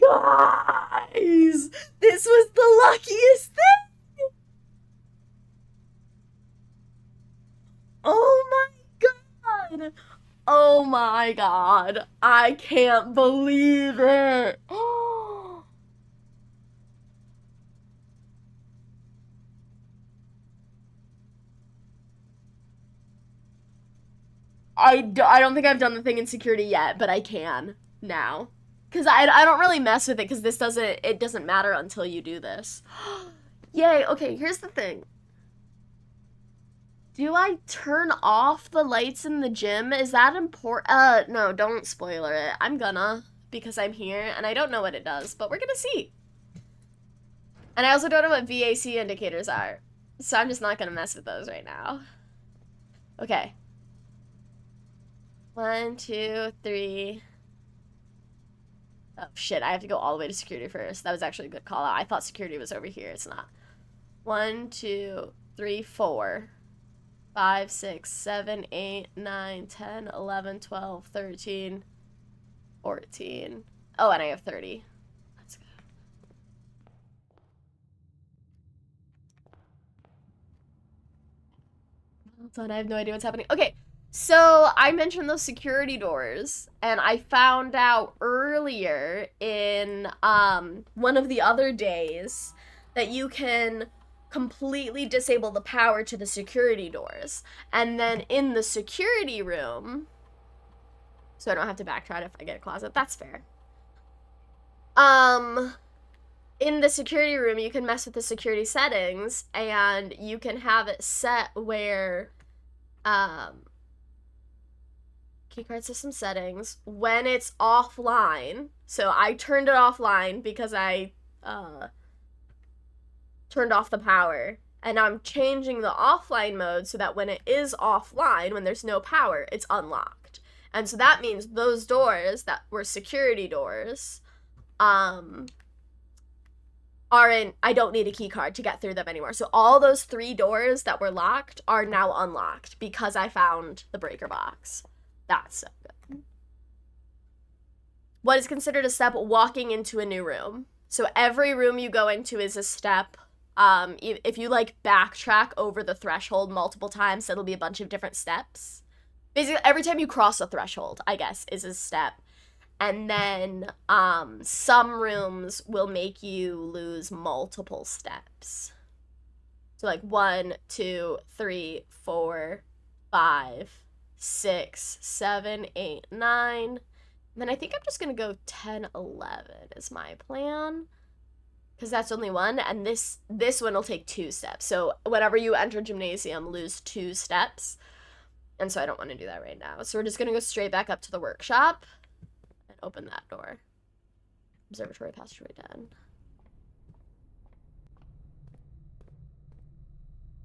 Guys! This was the luckiest thing! Oh my god! Oh my god. I can't believe it! I don't think I've done the thing in security yet, but I can now. Because I don't really mess with it, because it doesn't matter until you do this. Yay, okay, here's the thing. Do I turn off the lights in the gym? Is that important? No, don't spoiler it. I'm gonna, because I'm here, and I don't know what it does, but we're gonna see. And I also don't know what VAC indicators are, so I'm just not gonna mess with those right now. Okay. 1, 2, 3... oh, shit, I have to go all the way to security first. That was actually a good call out. I thought security was over here. It's not. 1, 2, 3, 4, 5, 6, 7, 8, 9, 10, 11, 12, 13, 14. Oh, and I have 30. Let's go. Hold on, I have no idea what's happening. Okay. So, I mentioned those security doors, and I found out earlier in one of the other days that you can completely disable the power to the security doors. And then in the security room, so I don't have to backtrack if I get a closet, that's fair. In the security room, you can mess with the security settings, and you can have it set where, keycard system settings, when it's offline. So I turned it offline because I turned off the power, and now I'm changing the offline mode so that when it is offline, when there's no power, it's unlocked. And so that means those doors that were security doors I don't need a key card to get through them anymore. So all those 3 doors that were locked are now unlocked because I found the breaker box. That's so good. What is considered a step? Walking into a new room. So every room you go into is a step. If you, like, backtrack over the threshold multiple times, it'll be a bunch of different steps. Basically, every time you cross a threshold, I guess, is a step. And then some rooms will make you lose multiple steps. So like 1, 2, 3, 4, 5, 6, 7, 8, 9. And then I think I'm just gonna go 10, 11 is my plan. Because that's only one, and this one will take 2 steps. So whenever you enter gymnasium, lose 2 steps. And so I don't want to do that right now. So we're just gonna go straight back up to the workshop and open that door. Observatory, passageway 10.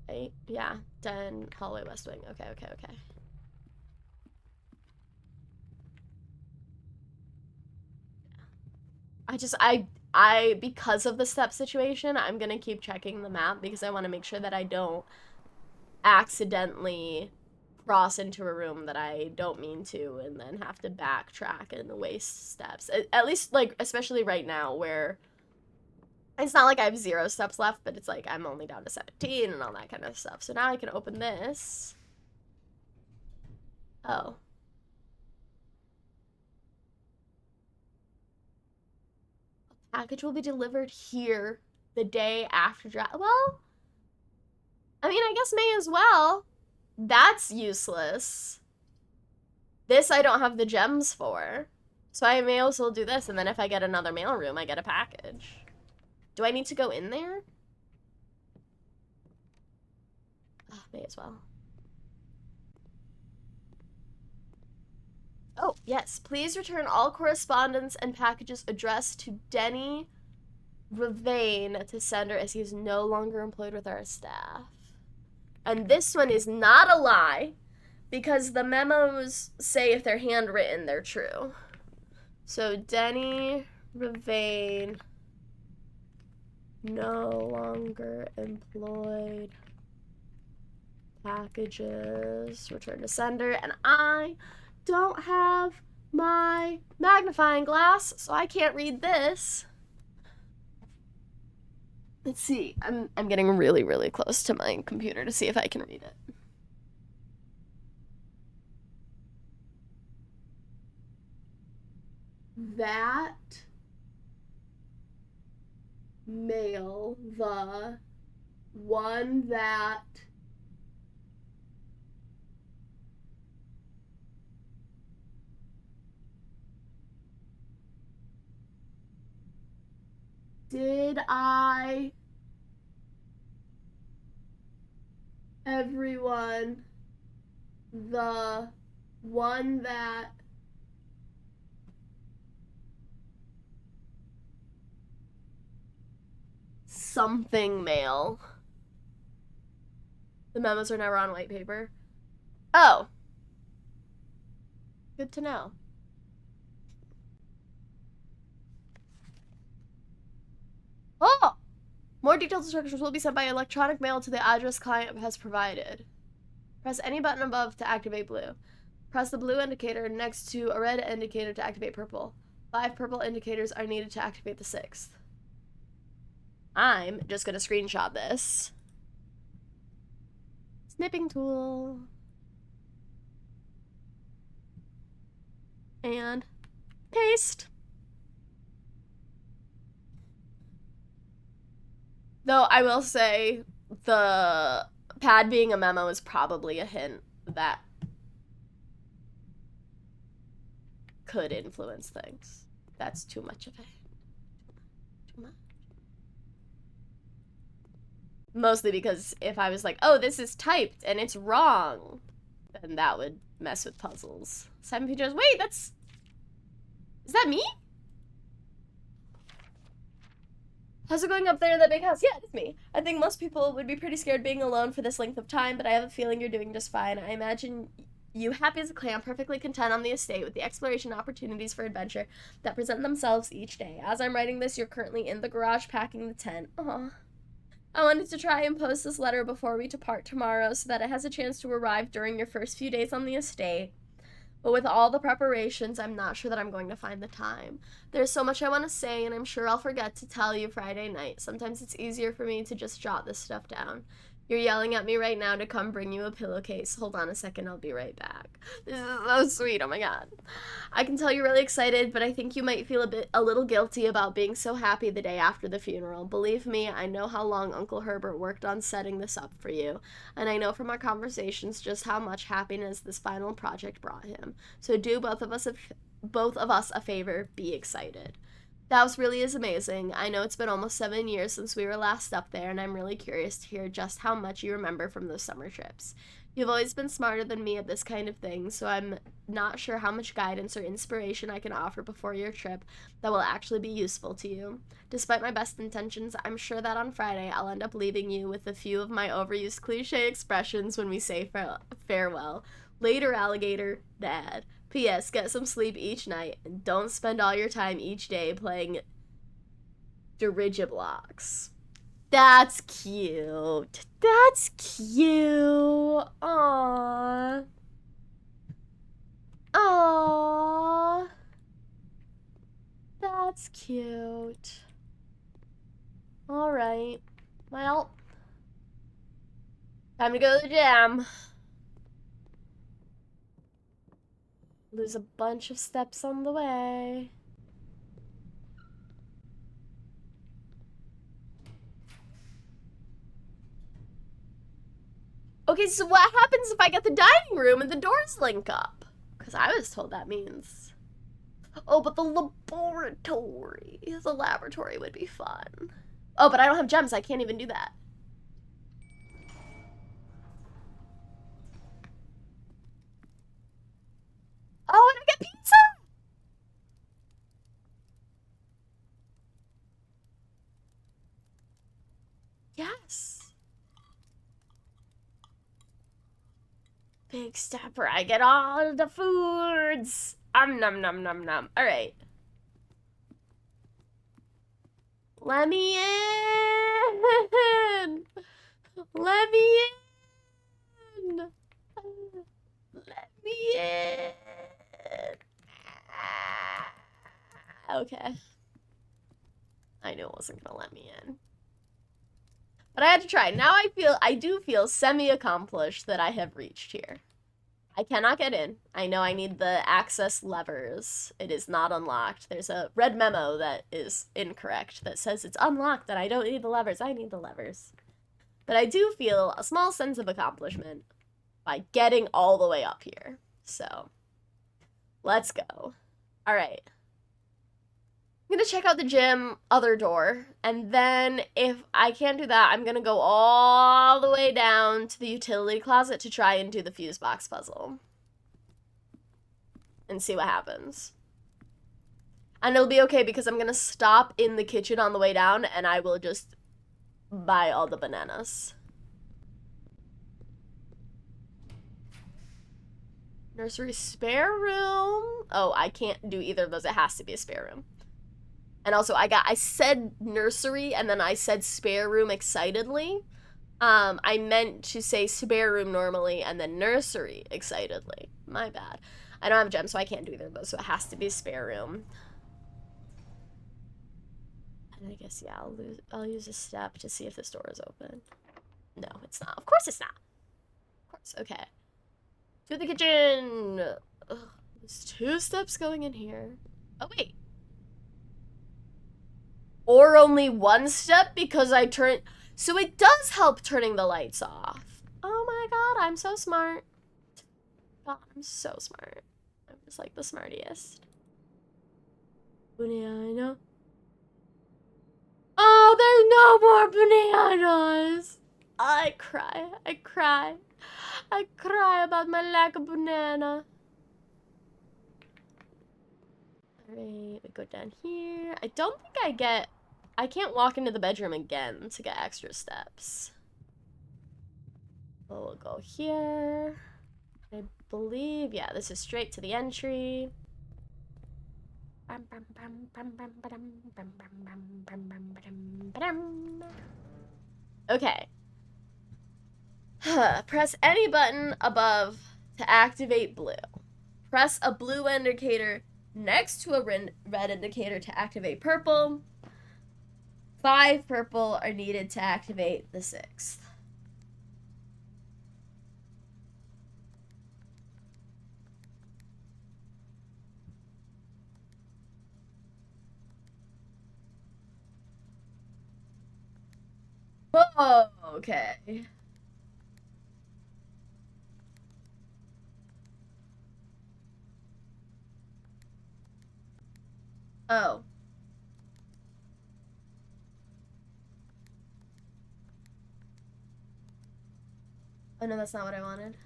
8, yeah, 10, hallway, west wing. Okay. I because of the step situation, I'm gonna keep checking the map because I want to make sure that I don't accidentally cross into a room that I don't mean to and then have to backtrack and waste steps. At least, like, especially right now where it's not like I have 0 steps left, but it's like I'm only down to 17 and all that kind of stuff. So now I can open this. Oh. A package will be delivered here the day after well, I mean, I guess may as well. That's useless. This I don't have the gems for. So I may as well do this, and then if I get another mailroom, I get a package. Do I need to go in there? Oh, may as well. Oh, yes. Please return all correspondence and packages addressed to Denny Ravane to sender as he is no longer employed with our staff. And this one is not a lie, because the memos say if they're handwritten, they're true. So, Denny Ravane, no longer employed, packages, return to sender, and I don't have my magnifying glass, so I can't read this. Let's see. I'm getting really, really close to my computer to see if I can read it. That mail, the one that did I everyone the one that something mail. The memos are never on white paper. Oh. Good to know. Oh! More detailed instructions will be sent by electronic mail to the address client has provided. Press any button above to activate blue. Press the blue indicator next to a red indicator to activate purple. 5 purple indicators are needed to activate the 6th. I'm just gonna screenshot this. Snipping tool. And paste. Though I will say the pad being a memo is probably a hint that could influence things. That's too much of a hint. Too much. Mostly because if I was like, oh, this is typed and it's wrong, then that would mess with puzzles. 7 features. Wait, that's... Is that me? How's it going up there in that big house? Yeah, it's me. I think most people would be pretty scared being alone for this length of time, but I have a feeling you're doing just fine. I imagine you happy as a clam, perfectly content on the estate with the exploration opportunities for adventure that present themselves each day. As I'm writing this, you're currently in the garage packing the tent. Aww. I wanted to try and post this letter before we depart tomorrow so that it has a chance to arrive during your first few days on the estate. But with all the preparations, I'm not sure that I'm going to find the time. There's so much I want to say, and I'm sure I'll forget to tell you Friday night. Sometimes it's easier for me to just jot this stuff down. You're yelling at me right now to come bring you a pillowcase. Hold on a second, I'll be right back. This is so sweet, oh my god. I can tell you're really excited, but I think you might feel a little guilty about being so happy the day after the funeral. Believe me, I know how long Uncle Herbert worked on setting this up for you, and I know from our conversations just how much happiness this final project brought him. So do both of us a favor, be excited. That was really is amazing. I know it's been almost 7 years since we were last up there, and I'm really curious to hear just how much you remember from those summer trips. You've always been smarter than me at this kind of thing, so I'm not sure how much guidance or inspiration I can offer before your trip that will actually be useful to you. Despite my best intentions, I'm sure that on Friday I'll end up leaving you with a few of my overused cliche expressions when we say farewell. Later, alligator, Dad. P.S. Get some sleep each night and don't spend all your time each day playing dirigiblocks. That's cute. That's cute. Aww. Aww. That's cute. Alright. Well, time to go to the gym. Lose a bunch of steps on the way. Okay, so what happens if I get the dining room and the doors link up? Because I was told that means... Oh, but the laboratory. The laboratory would be fun. Oh, but I don't have gems. I can't even do that. Oh, and I get pizza! Yes. Big stepper. I get all the foods. Nom nom nom nom. All right. Let me in. Let me in. Let me in. Okay. I knew it wasn't gonna let me in. But I had to try. Now I do feel semi-accomplished that I have reached here. I cannot get in. I know I need the access levers. It is not unlocked. There's a red memo that is incorrect that says it's unlocked, that I don't need the levers. I need the levers. But I do feel a small sense of accomplishment by getting all the way up here. So, let's go. All right. I'm gonna check out the gym other door, and then if I can't do that, I'm gonna go all the way down to the utility closet to try and do the fuse box puzzle and see what happens. And it'll be okay because I'm gonna stop in the kitchen on the way down and I will just buy all the bananas. Nursery spare room. Oh, I can't do either of those. It has to be a spare room. And also, I said nursery, and then I said spare room excitedly. I meant to say spare room normally, and then nursery excitedly. My bad. I don't have a gem, so I can't do either of those, so it has to be spare room. And I guess, yeah, I'll use a step to see if this door is open. No, it's not. Of course it's not. Of course, okay. To the kitchen! Ugh, there's 2 steps going in here. Oh, wait. Or only 1 step because I turn... So it does help turning the lights off. Oh my god, I'm so smart. God, I'm so smart. I'm just like the smartiest. Banana. Oh, there's no more bananas. I cry. I cry. I cry about my lack of banana. Alright, we go down here. I don't think I can't walk into the bedroom again to get extra steps. We'll go here. I believe, yeah, this is straight to the entry. Okay. Press any button above to activate blue. Press a blue indicator next to a red indicator to activate purple. 5 purple are needed to activate the 6th. Oh, okay. Oh. Oh no, that's not what I wanted.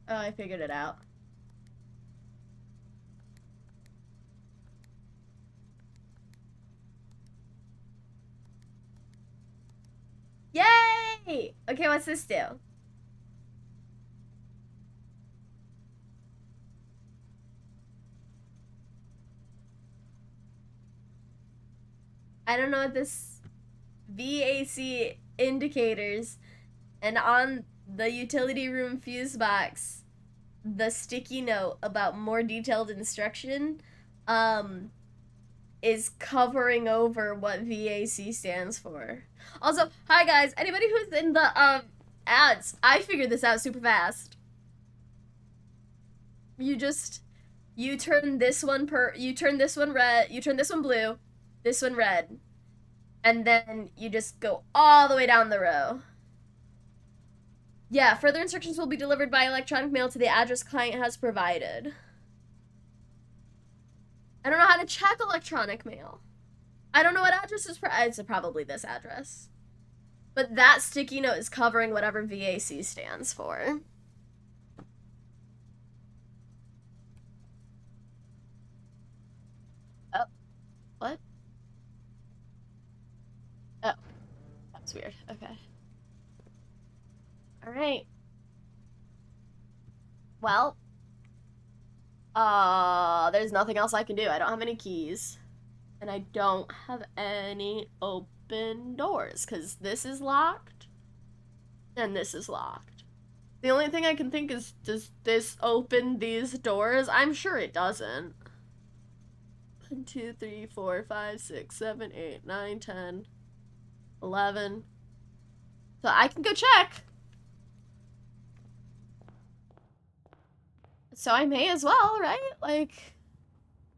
Oh, I figured it out. Yay! Okay, what's this do? I don't know what this VAC indicators, and on the utility room fuse box, the sticky note about more detailed instruction um is covering over what VAC stands for. Also, hi guys, anybody who's in the ads, I figured this out super fast. You turn this one red, you turn this one blue, this one red, and then you just go all the way down the row. Yeah, further instructions will be delivered by electronic mail to the address client has provided. I don't know how to check electronic mail. I don't know what address is it's probably this address. But that sticky note is covering whatever VAC stands for. Oh, what? Oh, that's weird. Okay. All right. Well, there's nothing else I can do. I don't have any keys. And I don't have any open doors because this is locked and this is locked. The only thing I can think is, does this open these doors? I'm sure it doesn't. 1, 2, 3, 4, 5, 6, 7, 8, 9, 10, 11. So I can go check. So I may as well, right? Like,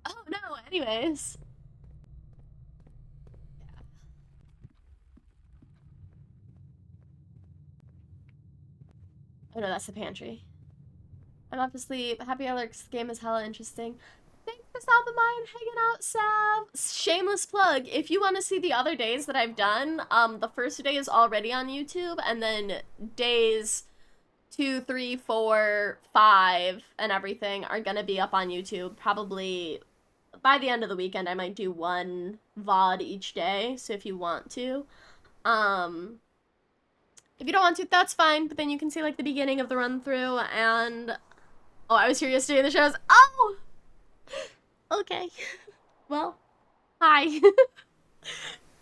oh no, anyways. Oh no, that's the pantry. I'm off to sleep. Happy Alert's game is hella interesting. Thanks for stopping by and hanging out, Sav. Shameless plug. If you want to see the other days that I've done, the first day is already on YouTube, and then days 2, 3, 4, 5, and everything are gonna be up on YouTube. Probably by the end of the weekend, I might do one VOD each day. So if you want to, if you don't want to, that's fine. But then you can see like the beginning of the run through. And oh, I was here yesterday in the shows. Oh, okay. Well, hi.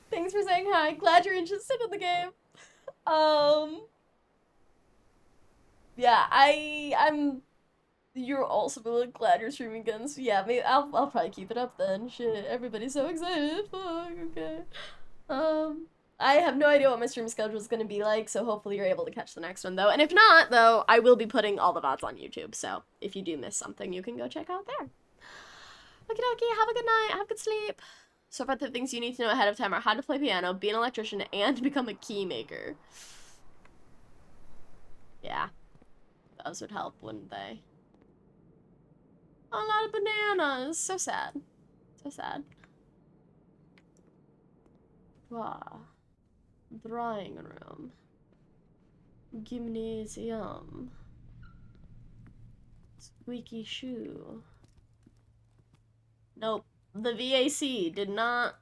Thanks for saying hi. Glad you're interested in the game. Yeah, I'm. You're also really glad you're streaming again. So yeah, maybe I'll probably keep it up then. Shit, everybody's so excited. Fuck. Okay. I have no idea what my stream schedule is gonna be like. So hopefully you're able to catch the next one though. And if not, though, I will be putting all the VODs on YouTube. So if you do miss something, you can go check out there. Okie dokie. Have a good night. Have good sleep. So far, the things you need to know ahead of time are how to play piano, be an electrician, and become a key maker. Yeah. Those would help, wouldn't they? A lot of bananas. So sad. So sad. Wow. Drawing room. Gymnasium. Squeaky shoe. Nope. The VAC did not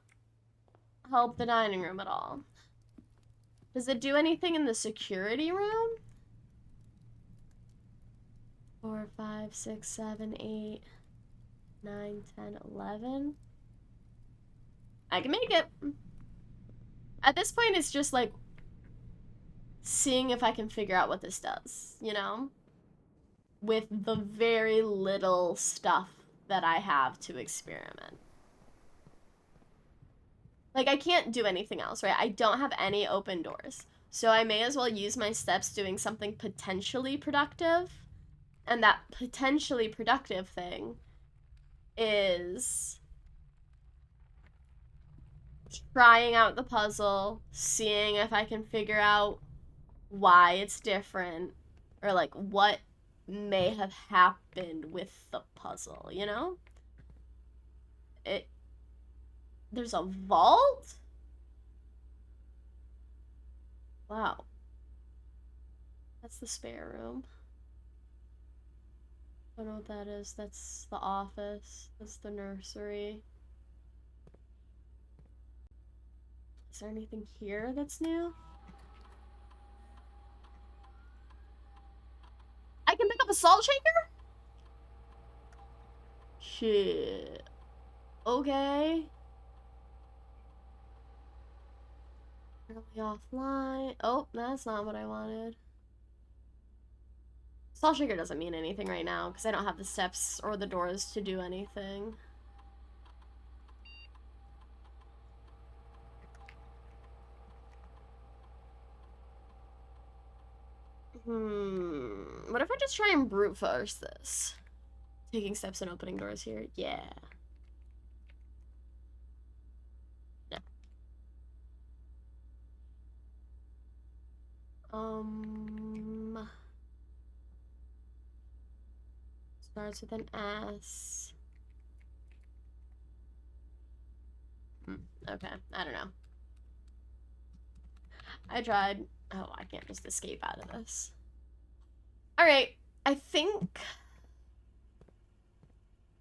help the dining room at all. Does it do anything in the security room? 4, 5, 6, 7, 8, 9, 10, 11. I can make it. At this point, it's just like seeing if I can figure out what this does, you know? With the very little stuff that I have to experiment. Like, I can't do anything else, right? I don't have any open doors. So I may as well use my steps doing something potentially productive. And that potentially productive thing is trying out the puzzle, seeing if I can figure out why it's different, or like what may have happened with the puzzle, you know? There's a vault? Wow. That's the spare room. I don't know what that is. That's the office. That's the nursery. Is there anything here that's new? I can pick up a salt shaker? Shit. Okay. Early offline. Oh, that's not what I wanted. Salt shaker doesn't mean anything right now because I don't have the steps or the doors to do anything. What if I just try and brute force this? Taking steps and opening doors here? Yeah. No. Starts with an S. Okay, I don't know. I tried. Oh, I can't just escape out of this. Alright, I think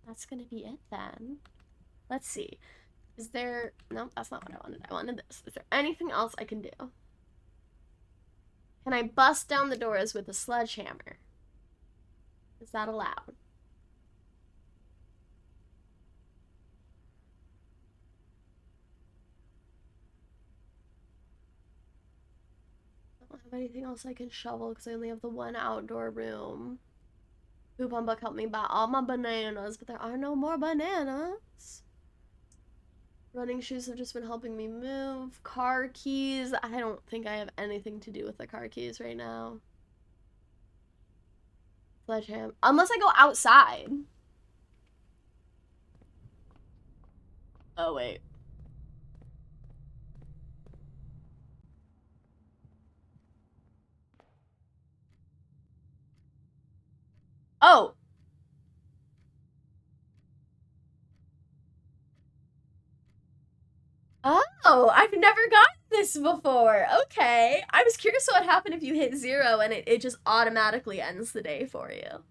that's gonna be it then. Let's see. Is there... No, that's not what I wanted. I wanted this. Is there anything else I can do? Can I bust down the doors with a sledgehammer? Is that allowed? I don't have anything else I can shovel because I only have the one outdoor room. Coupon book helped me buy all my bananas, but there are no more bananas. Running shoes have just been helping me move. Car keys. I don't think I have anything to do with the car keys right now. Sledgehammer. Unless I go outside. Oh, wait. Oh! Oh, I've never gotten this before. Okay. I was curious what would happen if you hit 0 and it just automatically ends the day for you.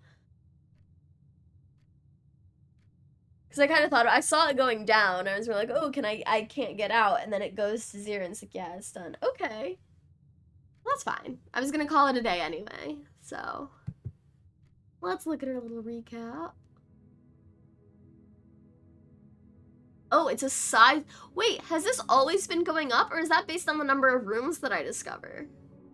Because I kind of thought, I saw it going down. I was really like, oh, I can't get out. And then it goes to 0 and it's like, yeah, it's done. Okay. Well, that's fine. I was going to call it a day anyway. So let's look at our little recap. Oh, it's a size. Wait, has this always been going up, or is that based on the number of rooms that I discover?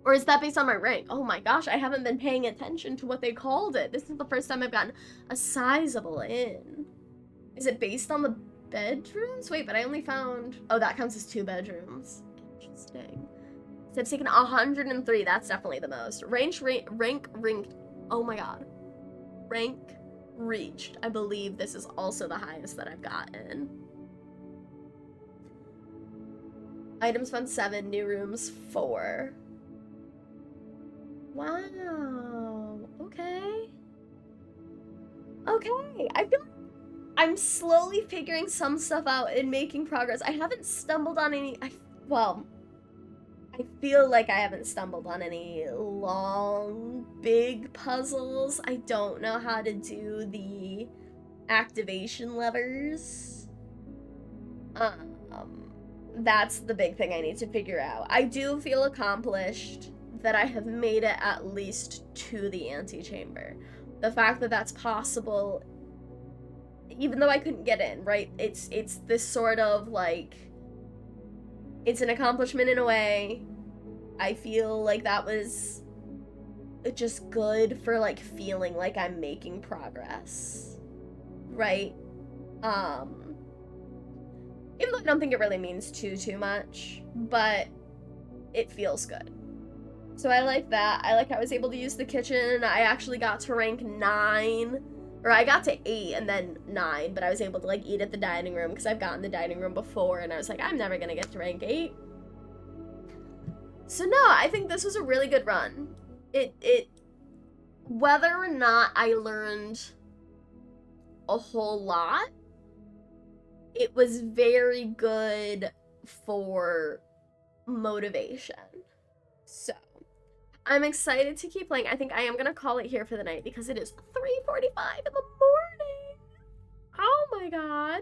Or is that based on my rank? Oh my gosh, I haven't been paying attention to what they called it. This is the first time I've gotten a sizable inn. Is it based on the bedrooms? Wait, but I only found... Oh, that counts as 2 bedrooms. Interesting. So it's taken 103. That's definitely the most. Rank ranked. Oh my god. Rank reached. I believe this is also the highest that I've gotten. Items found 7, new rooms 4. Wow. Okay. Okay. I feel like I'm slowly figuring some stuff out and making progress. I haven't stumbled on any... Well, I feel like I haven't stumbled on any long, big puzzles. I don't know how to do the activation levers. That's the big thing I need to figure out. I do feel accomplished that I have made it at least to the antechamber. The fact that that's possible, even though I couldn't get in, right? It's this sort of like, it's an accomplishment in a way. I feel like that was just good for like feeling like I'm making progress, right? Even though I don't think it really means too much, but it feels good. So I like that. I like I was able to use the kitchen. I actually got to rank 9. Or I got to 8 and then 9, but I was able to like eat at the dining room because I've gotten the dining room before and I was like, I'm never gonna get to rank 8. So no, I think this was a really good run. It whether or not I learned a whole lot, it was very good for motivation. So I'm excited to keep playing. I think I am gonna call it here for the night because it is 3:45 in the morning. Oh my god.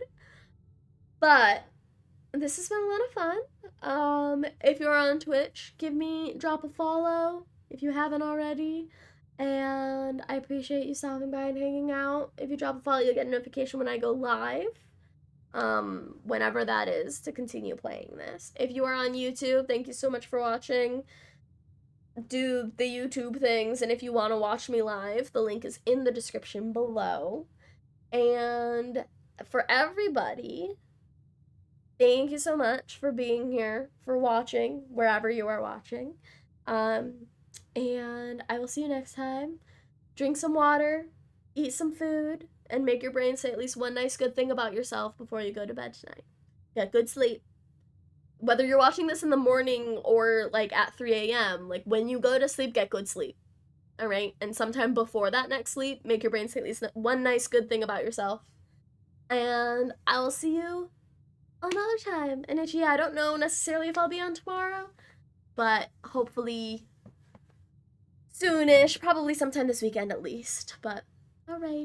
But this has been a lot of fun. If you're on Twitch, drop a follow if you haven't already. And I appreciate you stopping by and hanging out. If you drop a follow, you'll get a notification when I go live. Whenever that is, to continue playing this. If you are on YouTube, thank you so much for watching. Do the YouTube things, and if you want to watch me live, the link is in the description below. And for everybody, thank you so much for being here, for watching, wherever you are watching. And I will see you next time. Drink some water, eat some food, and make your brain say at least one nice good thing about yourself before you go to bed tonight. Get good sleep. Whether you're watching this in the morning or like at 3 a.m., like when you go to sleep, get good sleep. All right? And sometime before that next sleep, make your brain say at least one nice good thing about yourself. And I will see you another time. And yeah, I don't know necessarily if I'll be on tomorrow, but hopefully soonish, probably sometime this weekend at least. But all right.